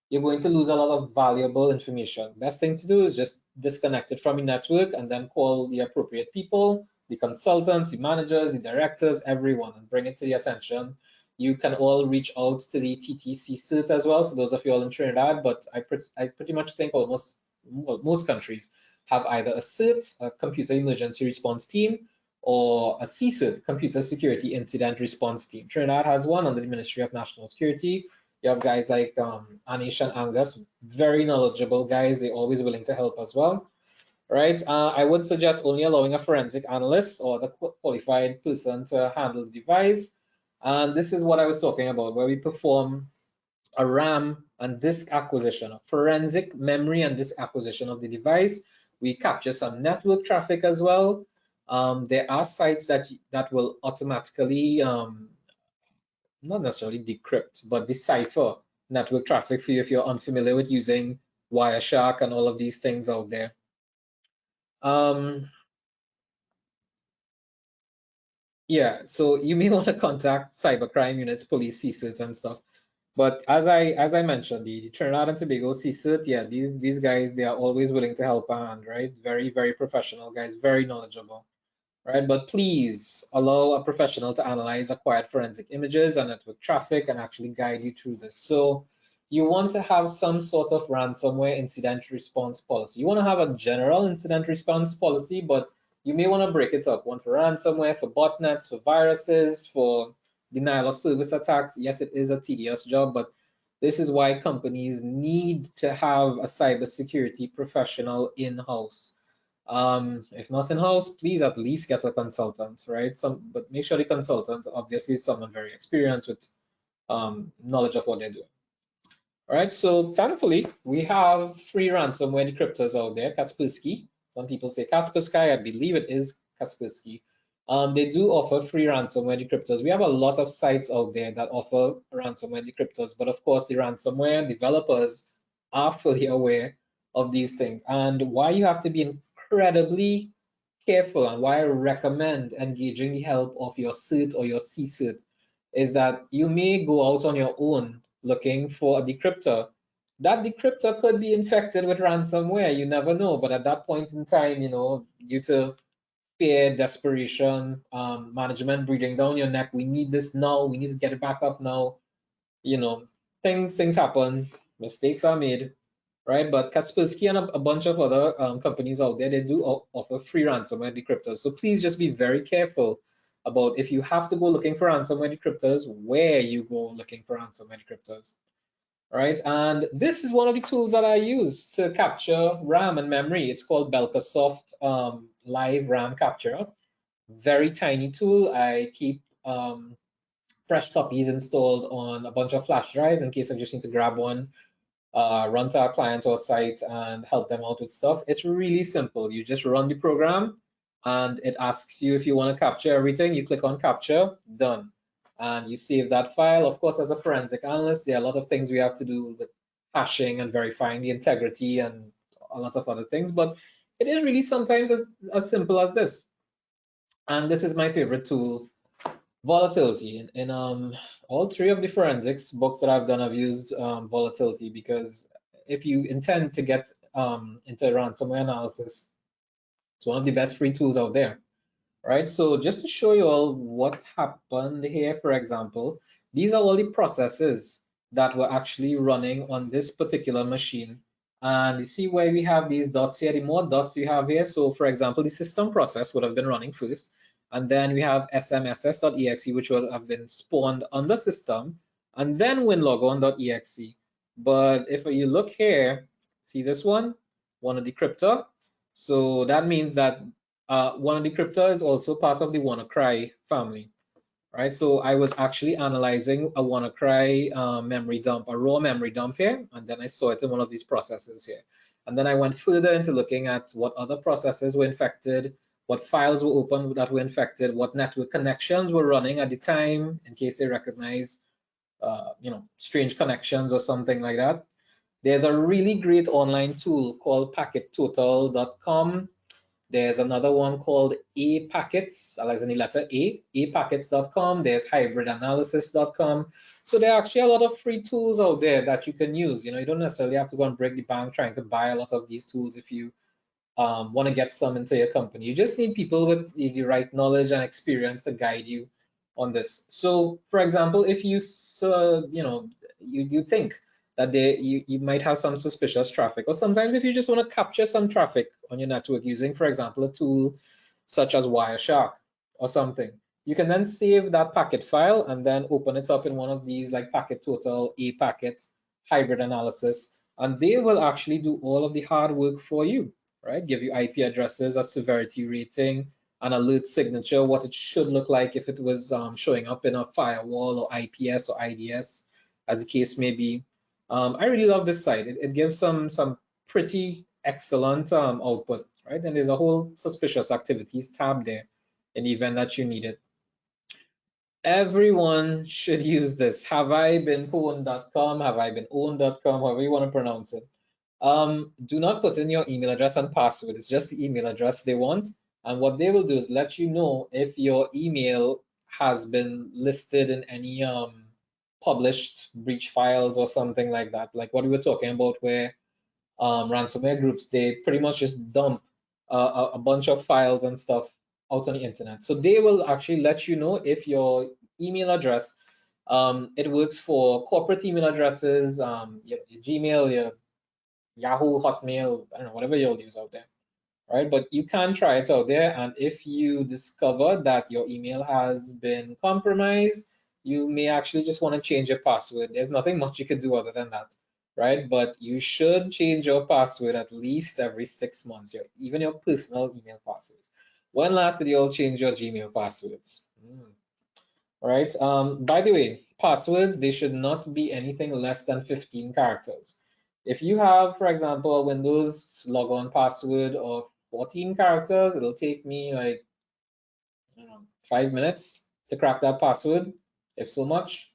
you're going to lose a lot of valuable information. Best thing to do is just disconnect it from your network and then call the appropriate people, the consultants, the managers, the directors, everyone, and bring it to the attention. You can all reach out to the TTC cert as well, for those of you all in Trinidad, but I pretty much think most countries have either a CERT, a Computer Emergency Response Team, or a CSIRT, Computer Security Incident Response Team. Trinidad has one under the Ministry of National Security. You have guys like Anish and Angus, very knowledgeable guys. They're always willing to help as well, right? I would suggest only allowing a forensic analyst or the qualified person to handle the device. And this is what I was talking about, where we perform a RAM and disk acquisition, a forensic memory and disk acquisition of the device. We capture some network traffic as well. There are sites that will automatically not necessarily decrypt, but decipher network traffic for you if you're unfamiliar with using Wireshark and all of these things out there. Yeah, so you may want to contact cybercrime units, police, CSIRT and stuff. But as I mentioned, the Trinidad and Tobago CSIRT, yeah, these guys, they are always willing to help a hand, right? Very, very professional guys, very knowledgeable. Right, but please allow a professional to analyze acquired forensic images and network traffic and actually guide you through this. So you want to have some sort of ransomware incident response policy. You want to have a general incident response policy, but you may want to break it up. One for ransomware, for botnets, for viruses, for denial of service attacks. Yes, it is a tedious job, but this is why companies need to have a cybersecurity professional in-house. If not in-house, please at least get a consultant, right? But make sure the consultant obviously is someone very experienced with knowledge of what they're doing. All right, so thankfully we have free ransomware decryptors out there. Kaspersky, some people say Kaspersky, I believe it is Kaspersky. They do offer free ransomware decryptors. We have a lot of sites out there that offer ransomware decryptors, but of course the ransomware developers are fully aware of these things. And why you have to be incredibly careful and why I recommend engaging the help of your CERT or your CCERT is that you may go out on your own looking for a decryptor. That decryptor could be infected with ransomware. You never know. But at that point in time, due to fear, desperation, management breathing down your neck, we need this now. We need to get it back up now. Things happen. Mistakes are made, right? But Kaspersky and a bunch of other companies out there, they do offer free ransomware decryptors. So please just be very careful about if you have to go looking for ransomware decryptors, where you go looking for ransomware decryptors, right? And this is one of the tools that I use to capture RAM and memory. It's called Belkasoft Live RAM Capture. Very tiny tool. I keep fresh copies installed on a bunch of flash drives in case I just need to grab one, run to our client or site and help them out with stuff. It's really simple. You just run the program and it asks you if you want to capture everything. You click on capture, done. And you save that file. Of course, as a forensic analyst, there are a lot of things we have to do with hashing and verifying the integrity and a lot of other things, but it is really sometimes as simple as this. And this is my favorite tool, volatility. In all three of the forensics books that I've done, I've used volatility, because if you intend to get into ransomware analysis, it's one of the best free tools out there, right? So just to show you all what happened here, for example, these are all the processes that were actually running on this particular machine. And you see where we have these dots here, the more dots you have here. So for example, the system process would have been running first. And then we have smss.exe, which would have been spawned on the system, and then winlogon.exe. But if you look here, see this one decryptor. So that means that decryptor is also part of the WannaCry family, right? So I was actually analyzing a WannaCry memory dump, a raw memory dump here, and then I saw it in one of these processes here. And then I went further into looking at what other processes were infected, what files were open that were infected, what network connections were running at the time, in case they recognize, strange connections or something like that. There's a really great online tool called packettotal.com. There's another one called apackets, as in the letter A, apackets.com. There's hybridanalysis.com. So there are actually a lot of free tools out there that you can use. You don't necessarily have to go and break the bank trying to buy a lot of these tools if you want to get some into your company. You just need people with the right knowledge and experience to guide you on this. So for example, if you think that you might have some suspicious traffic, or sometimes if you just want to capture some traffic on your network using, for example, a tool such as Wireshark or something, you can then save that packet file and then open it up in one of these like Packet Total, aPacket, Hybrid Analysis, and they will actually do all of the hard work for you, right? Give you IP addresses, a severity rating, an alert signature, what it should look like if it was showing up in a firewall or IPS or IDS, as the case may be. I really love this site. It gives some pretty excellent output, right? And there's a whole suspicious activities tab there in the event that you need it. Everyone should use this. Have I been pwned.com, have I been owned.com, however you want to pronounce it. Do not put in your email address and password. It's just the email address they want. And what they will do is let you know if your email has been listed in any published breach files or something like that, like what we were talking about, where ransomware groups, they pretty much just dump a bunch of files and stuff out on the internet. So they will actually let you know if your email address, it works for corporate email addresses, your Gmail, your Yahoo, Hotmail, I don't know, whatever you'll use out there, right? But you can try it out there, and if you discover that your email has been compromised, you may actually just want to change your password. There's nothing much you could do other than that, right? But you should change your password at least every 6 months, even your personal email passwords. When last did you all change your Gmail passwords? All right. By the way, passwords, they should not be anything less than 15 characters. If you have, for example, a Windows logon password of 14 characters, it'll take me like, I don't know, 5 minutes to crack that password, if so much.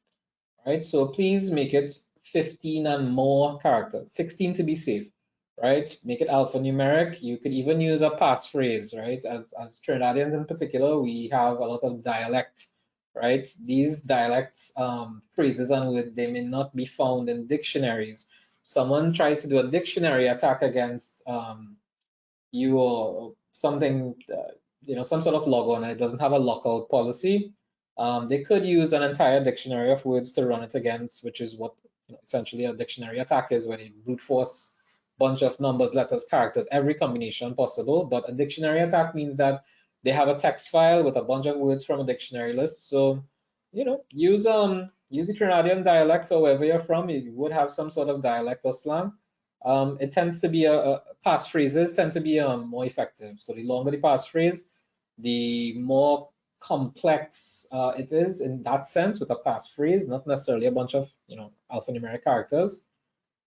Right? So please make it 15 and more characters, 16 to be safe, right? Make it alphanumeric. You could even use a passphrase, right? As Trinidadians in particular, we have a lot of dialect, right? These dialects, phrases and words, they may not be found in dictionaries. Someone tries to do a dictionary attack against you or something, some sort of logo, and it doesn't have a lockout policy. They could use an entire dictionary of words to run it against, which is what essentially a dictionary attack is, where they brute force a bunch of numbers, letters, characters, every combination possible. But a dictionary attack means that they have a text file with a bunch of words from a dictionary list. So, use the Trinidadian dialect or wherever you're from. You would have some sort of dialect or slang. It tends to be passphrases tend to be more effective. So the longer the passphrase, the more complex it is in that sense with a passphrase, not necessarily a bunch of alphanumeric characters.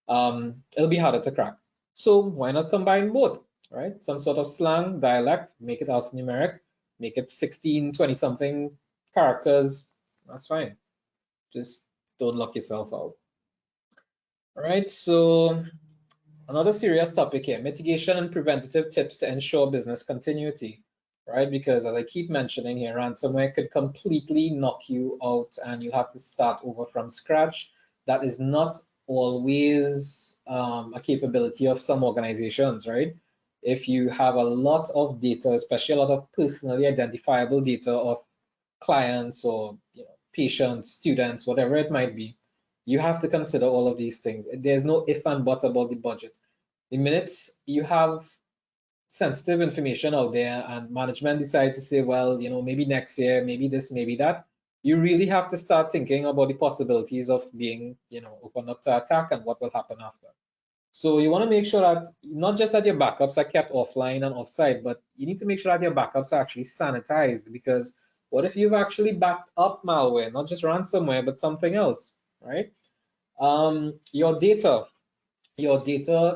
It'll be harder to crack. So why not combine both, right? Some sort of slang, dialect, make it alphanumeric, make it 16, 20 something characters. That's fine. Just don't lock yourself out. All right, so another serious topic here, mitigation and preventative tips to ensure business continuity, right? Because as I keep mentioning here, ransomware could completely knock you out and you have to start over from scratch. That is not always a capability of some organizations, right? If you have a lot of data, especially a lot of personally identifiable data of clients or patients, students, whatever it might be, you have to consider all of these things. There's no if and but about the budget. The minute you have sensitive information out there and management decides to say, well, maybe next year, maybe this, maybe that, you really have to start thinking about the possibilities of being, opened up to attack and what will happen after. So you want to make sure that not just that your backups are kept offline and offsite, but you need to make sure that your backups are actually sanitized, because what if you've actually backed up malware, not just ransomware, but something else, right? Your data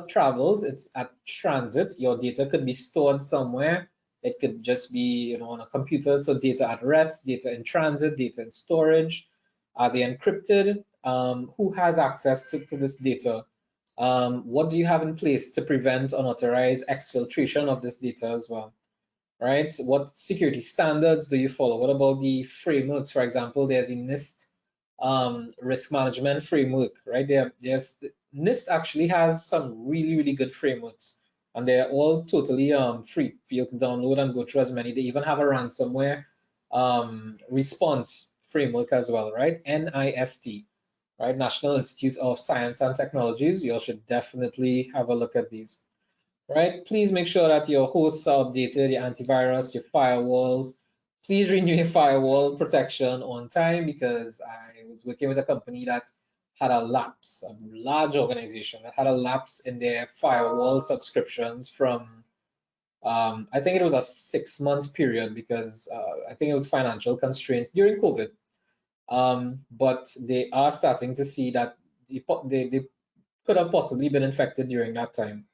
travels, it's at transit. Your data could be stored somewhere. It could just be on a computer. So data at rest, data in transit, data in storage. Are they encrypted? Who has access to this data? What do you have in place to prevent unauthorized exfiltration of this data as well? Right? What security standards do you follow? What about the frameworks? For example, there's a NIST risk management framework, right? NIST actually has some really, really good frameworks, and they're all totally free. You can download and go through as many. They even have a ransomware response framework as well, right? NIST, right? National Institute of Science and Technologies. You all should definitely have a look at these, right? Please make sure that your hosts are updated, your antivirus, your firewalls. Please renew your firewall protection on time, because I was working with a company that had a lapse, a large organization that had a lapse in their firewall subscriptions from, I think it was a 6-month period, because I think it was financial constraints during COVID. But they are starting to see that they could have possibly been infected during that time.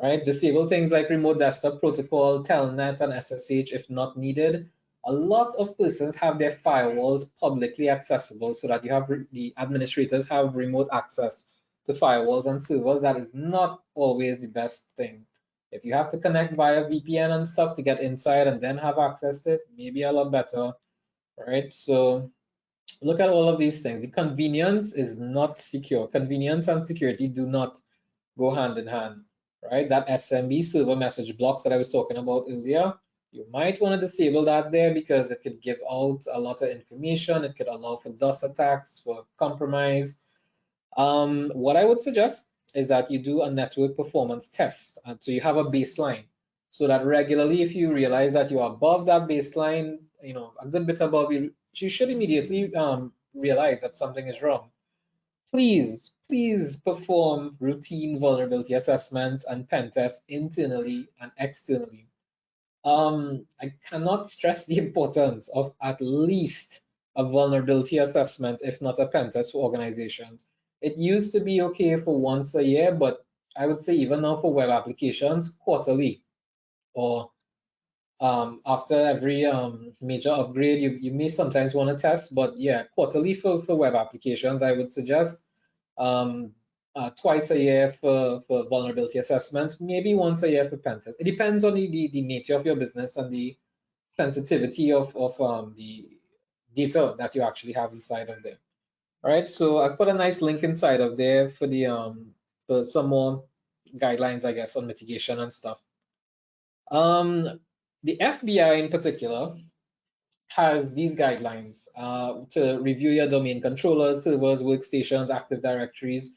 Right? Disable things like remote desktop protocol, telnet, and SSH if not needed. A lot of persons have their firewalls publicly accessible, so that you have the administrators have remote access to firewalls and servers. That is not always the best thing. If you have to connect via VPN and stuff to get inside and then have access to it, maybe a lot better, right? So look at all of these things. The convenience is not secure. Convenience and security do not go hand in hand, right? That SMB, server message blocks, that I was talking about earlier, you might want to disable that there, because it could give out a lot of information. It could allow for DOS attacks, for compromise. What I would suggest is that you do a network performance test. So you have a baseline, so that regularly, if you realize that you are above that baseline, a good bit above, you you should immediately realize that something is wrong. Please perform routine vulnerability assessments and pen tests internally and externally. I cannot stress the importance of at least a vulnerability assessment, if not a pen test for organizations. It used to be okay for once a year, but I would say even now for web applications, quarterly, or after every major upgrade, you may sometimes want to test, but yeah, quarterly for web applications, I would suggest twice a year for vulnerability assessments, maybe once a year for pen tests. It depends on the nature of your business and the sensitivity of the data that you actually have inside of there. All right, so I put a nice link inside of there for the for some more guidelines, I guess, on mitigation and stuff. The FBI in particular has these guidelines to review your domain controllers, servers, workstations, Active Directories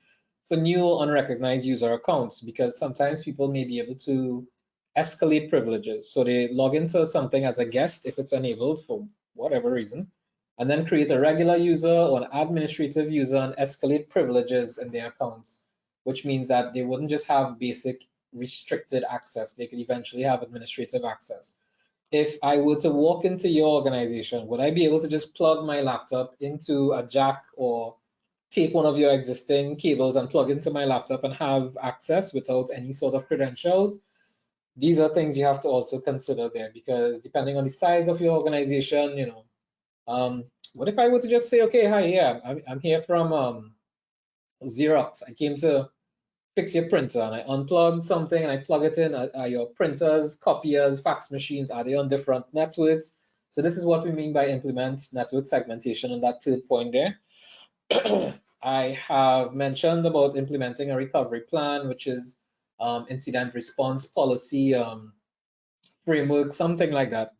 for new unrecognized user accounts, because sometimes people may be able to escalate privileges. So they log into something as a guest if it's enabled for whatever reason, and then create a regular user or an administrative user and escalate privileges in their accounts, which means that they wouldn't just have basic restricted access, they could eventually have administrative access. If I were to walk into your organization, would I be able to just plug my laptop into a jack or take one of your existing cables and plug into my laptop and have access without any sort of credentials? These are things you have to also consider there, because depending on the size of your organization, you know, what if I were to just say, okay, hi, yeah, I'm here from Xerox. I came to fix your printer, and I unplug something and I plug it in. Are your printers, copiers, fax machines, are they on different networks? So this is what we mean by implement network segmentation in that third point there. I have mentioned about implementing a recovery plan, which is incident response policy framework, something like that,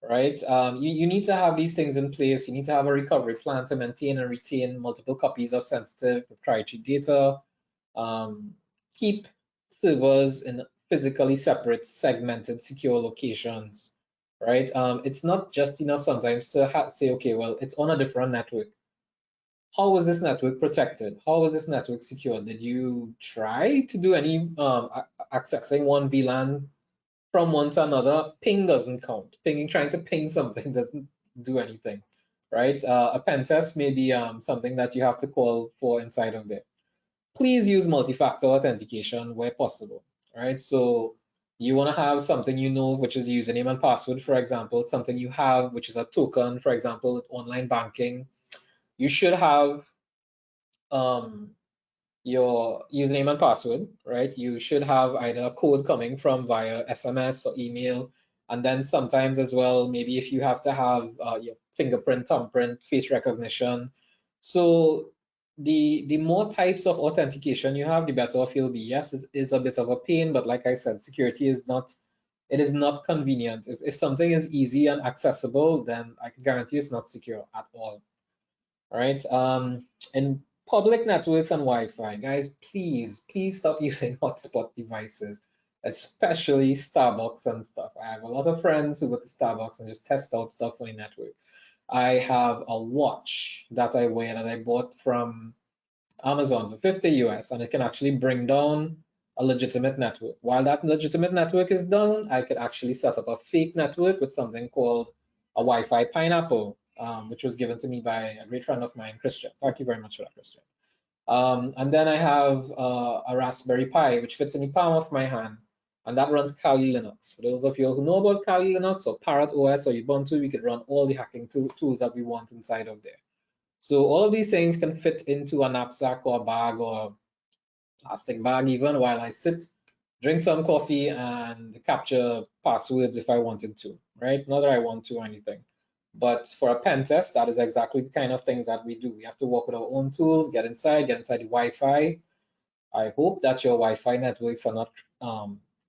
right? You need to have these things in place. You need to have a recovery plan to maintain and retain multiple copies of sensitive proprietary data. Keep servers in physically separate, segmented, secure locations, right? It's not just enough sometimes to say, okay, well, it's on a different network. How was this network protected? How was this network secure? Did you try to do any accessing one VLAN from one to another? Ping doesn't count. Trying to ping something doesn't do anything, right? A pen test may be something that you have to call for inside of there. Please use multi-factor authentication where possible, right? So you want to have something you know, which is username and password, for example, something you have, which is a token, for example, online banking. You should have your username and password, right? You should have either a code coming from via SMS or email, and then sometimes as well, maybe if you have to have your fingerprint, thumbprint, face recognition. So the more types of authentication you have, the better off you'll be. Yes, it is a bit of a pain, but like I said, security is not, it is not convenient. If something is easy and accessible, then I can guarantee it's not secure at all. All right. And public networks and Wi-Fi, guys, please stop using hotspot devices, especially Starbucks and stuff. I have a lot of friends who go to Starbucks and just test out stuff on the network. I have a watch that I wear that I bought from Amazon for 50 US, and it can actually bring down a legitimate network. While that legitimate network is down, I could actually set up a fake network with something called a Wi-Fi pineapple, which was given to me by a great friend of mine, Christian. Thank you very much for that, Christian. And then I have a Raspberry Pi, which fits in the palm of my hand, and that runs Kali Linux. For those of you who know about Kali Linux or Parrot OS or Ubuntu, we could run all the hacking tools that we want inside of there. So all of these things can fit into a knapsack or a bag or a plastic bag even while I sit, drink some coffee, and capture passwords if I wanted to, right? Not that I want to or anything. But for a pen test, that is exactly the kind of things that we do. We have to work with our own tools, get inside the Wi-Fi. I hope that your Wi-Fi networks are not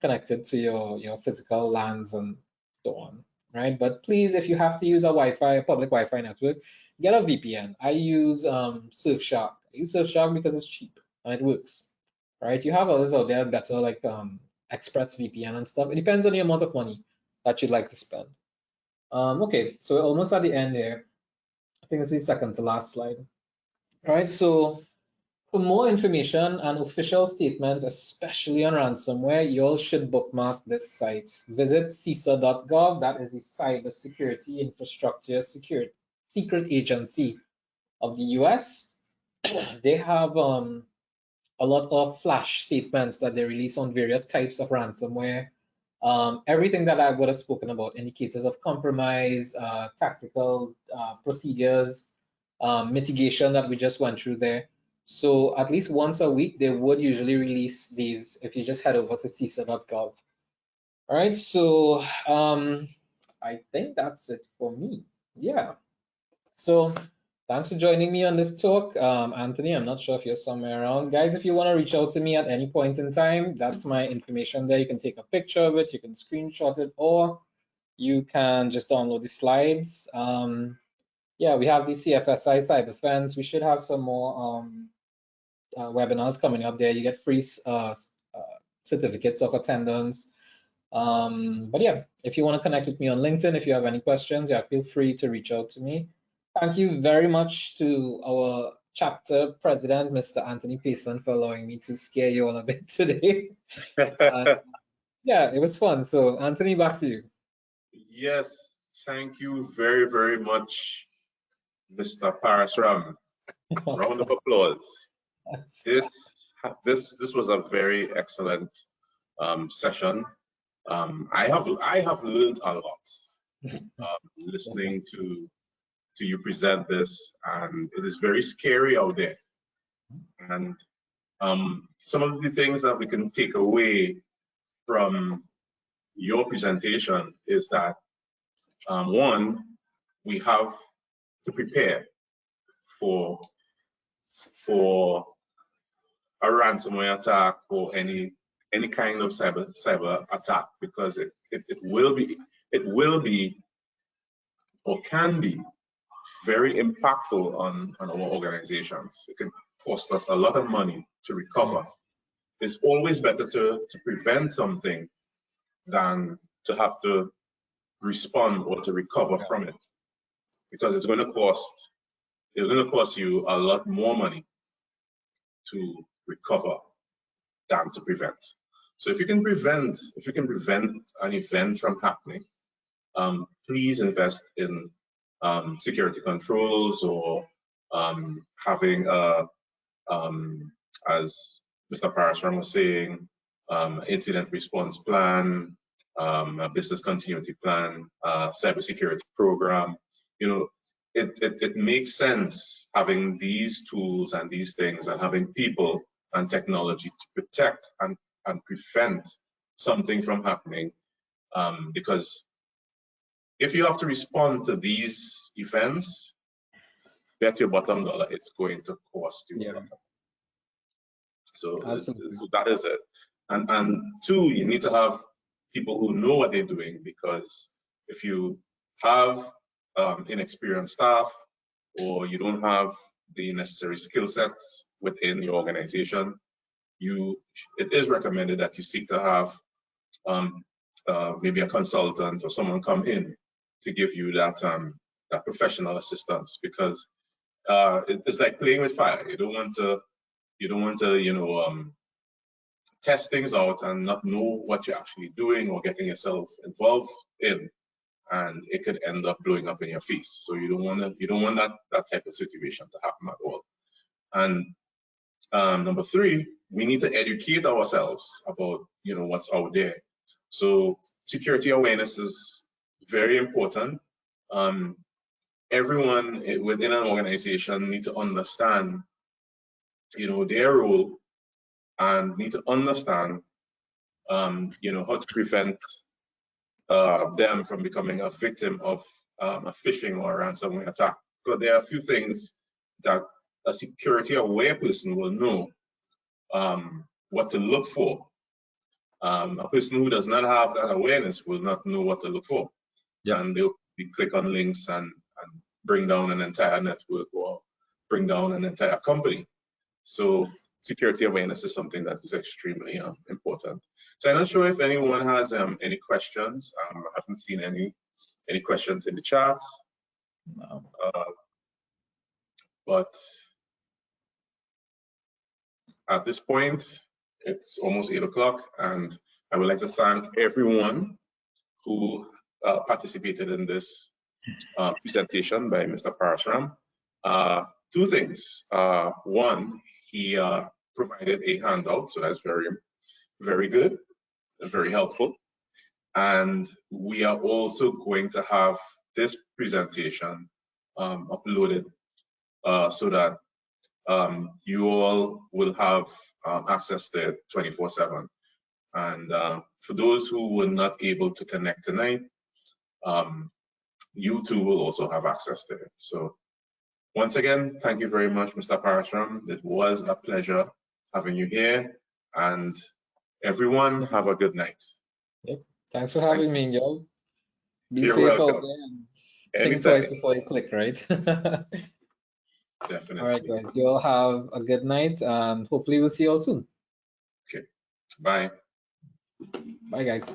connected to your physical LANs and so on, right? But please, if you have to use a Wi-Fi, a public Wi-Fi network, get a VPN. I use Surfshark. I use Surfshark because it's cheap and it works, right? You have others out there better like ExpressVPN and stuff. It depends on the amount of money that you'd like to spend. Okay, so we're almost at the end here. I think it's the second to last slide. All right, so for more information and official statements, especially on ransomware, you all should bookmark this site. Visit CISA.gov, that is the Cybersecurity Infrastructure Secret Agency of the US. They have a lot of flash statements that they release on various types of ransomware. Everything that I would have spoken about, indicators of compromise, tactical procedures, mitigation that we just went through there. So at least once a week, they would usually release these if you just head over to CISA.gov. All right, so I think that's it for me. Yeah. So thanks for joining me on this talk. Anthony, I'm not sure if you're somewhere around. Guys, if you want to reach out to me at any point in time, that's my information there. You can take a picture of it, you can screenshot it, or you can just download the slides. Yeah, we have the CFSI Cyber Defense. We should have some more webinars coming up there. You get free certificates of attendance. But yeah, if you want to connect with me on LinkedIn, if you have any questions, yeah, feel free to reach out to me. Thank you very much to our chapter president, Mr. Anthony Payson, for allowing me to scare you all a bit today. Yeah, it was fun. So Anthony, back to you. Yes, thank you very, very much, Mr. Parasram. Round of applause. This was a very excellent session. I have learned a lot listening to you present this, and it is very scary out there. And some of the things that we can take away from your presentation is that one, we have to prepare for a ransomware attack or any kind of cyber attack, because it will be or can be very impactful on our organizations. It can cost us a lot of money to recover. It's always better to prevent something than to have to respond or to recover from it, because it's going to cost you a lot more money to recover than to prevent. So if you can prevent an event from happening, please invest in security controls, or having as Mr. Parasram was saying, incident response plan, a business continuity plan, cybersecurity program. You know, it makes sense having these tools and these things, and having people and technology to protect and prevent something from happening, because if you have to respond to these events, bet your bottom dollar it's going to cost you. Yeah. So that is it. And two, you need to have people who know what they're doing, because if you have inexperienced staff, or you don't have the necessary skill sets within your organization, it is recommended that you seek to have maybe a consultant or someone come in to give you that professional assistance, because it's like playing with fire. You don't want to test things out and not know what you're actually doing or getting yourself involved in, and it could end up blowing up in your face. So you don't want that type of situation to happen at all. And number three, we need to educate ourselves about what's out there. So security awareness is very important. Everyone within an organization need to understand their role, and need to understand how to prevent them from becoming a victim of a phishing or a ransomware attack. Because there are a few things that a security aware person will know what to look for. A person who does not have that awareness will not know what to look for. Yeah. And they'll click on links and bring down an entire network or bring down an entire company. So security awareness is something that is extremely important. So I'm not sure if anyone has any questions. I haven't seen any questions in the chat. No. But at this point, it's almost 8 o'clock, and I would like to thank everyone who participated in this presentation by Mr. Parashram. Two things. One, he provided a handout, so that's very, very good and very helpful. And we are also going to have this presentation uploaded so that you all will have access to it 24/7. And for those who were not able to connect tonight, you too will also have access to it. So once again, thank you very much, Mr. Parashram. It was a pleasure having you here, and everyone have a good night. Yep. Thanks for having me, yo. Be You're safe welcome. out there and think Anytime. twice before you click, right? Definitely. All right, guys. You all have a good night, and hopefully we'll see you all soon. Okay. Bye. Bye, guys.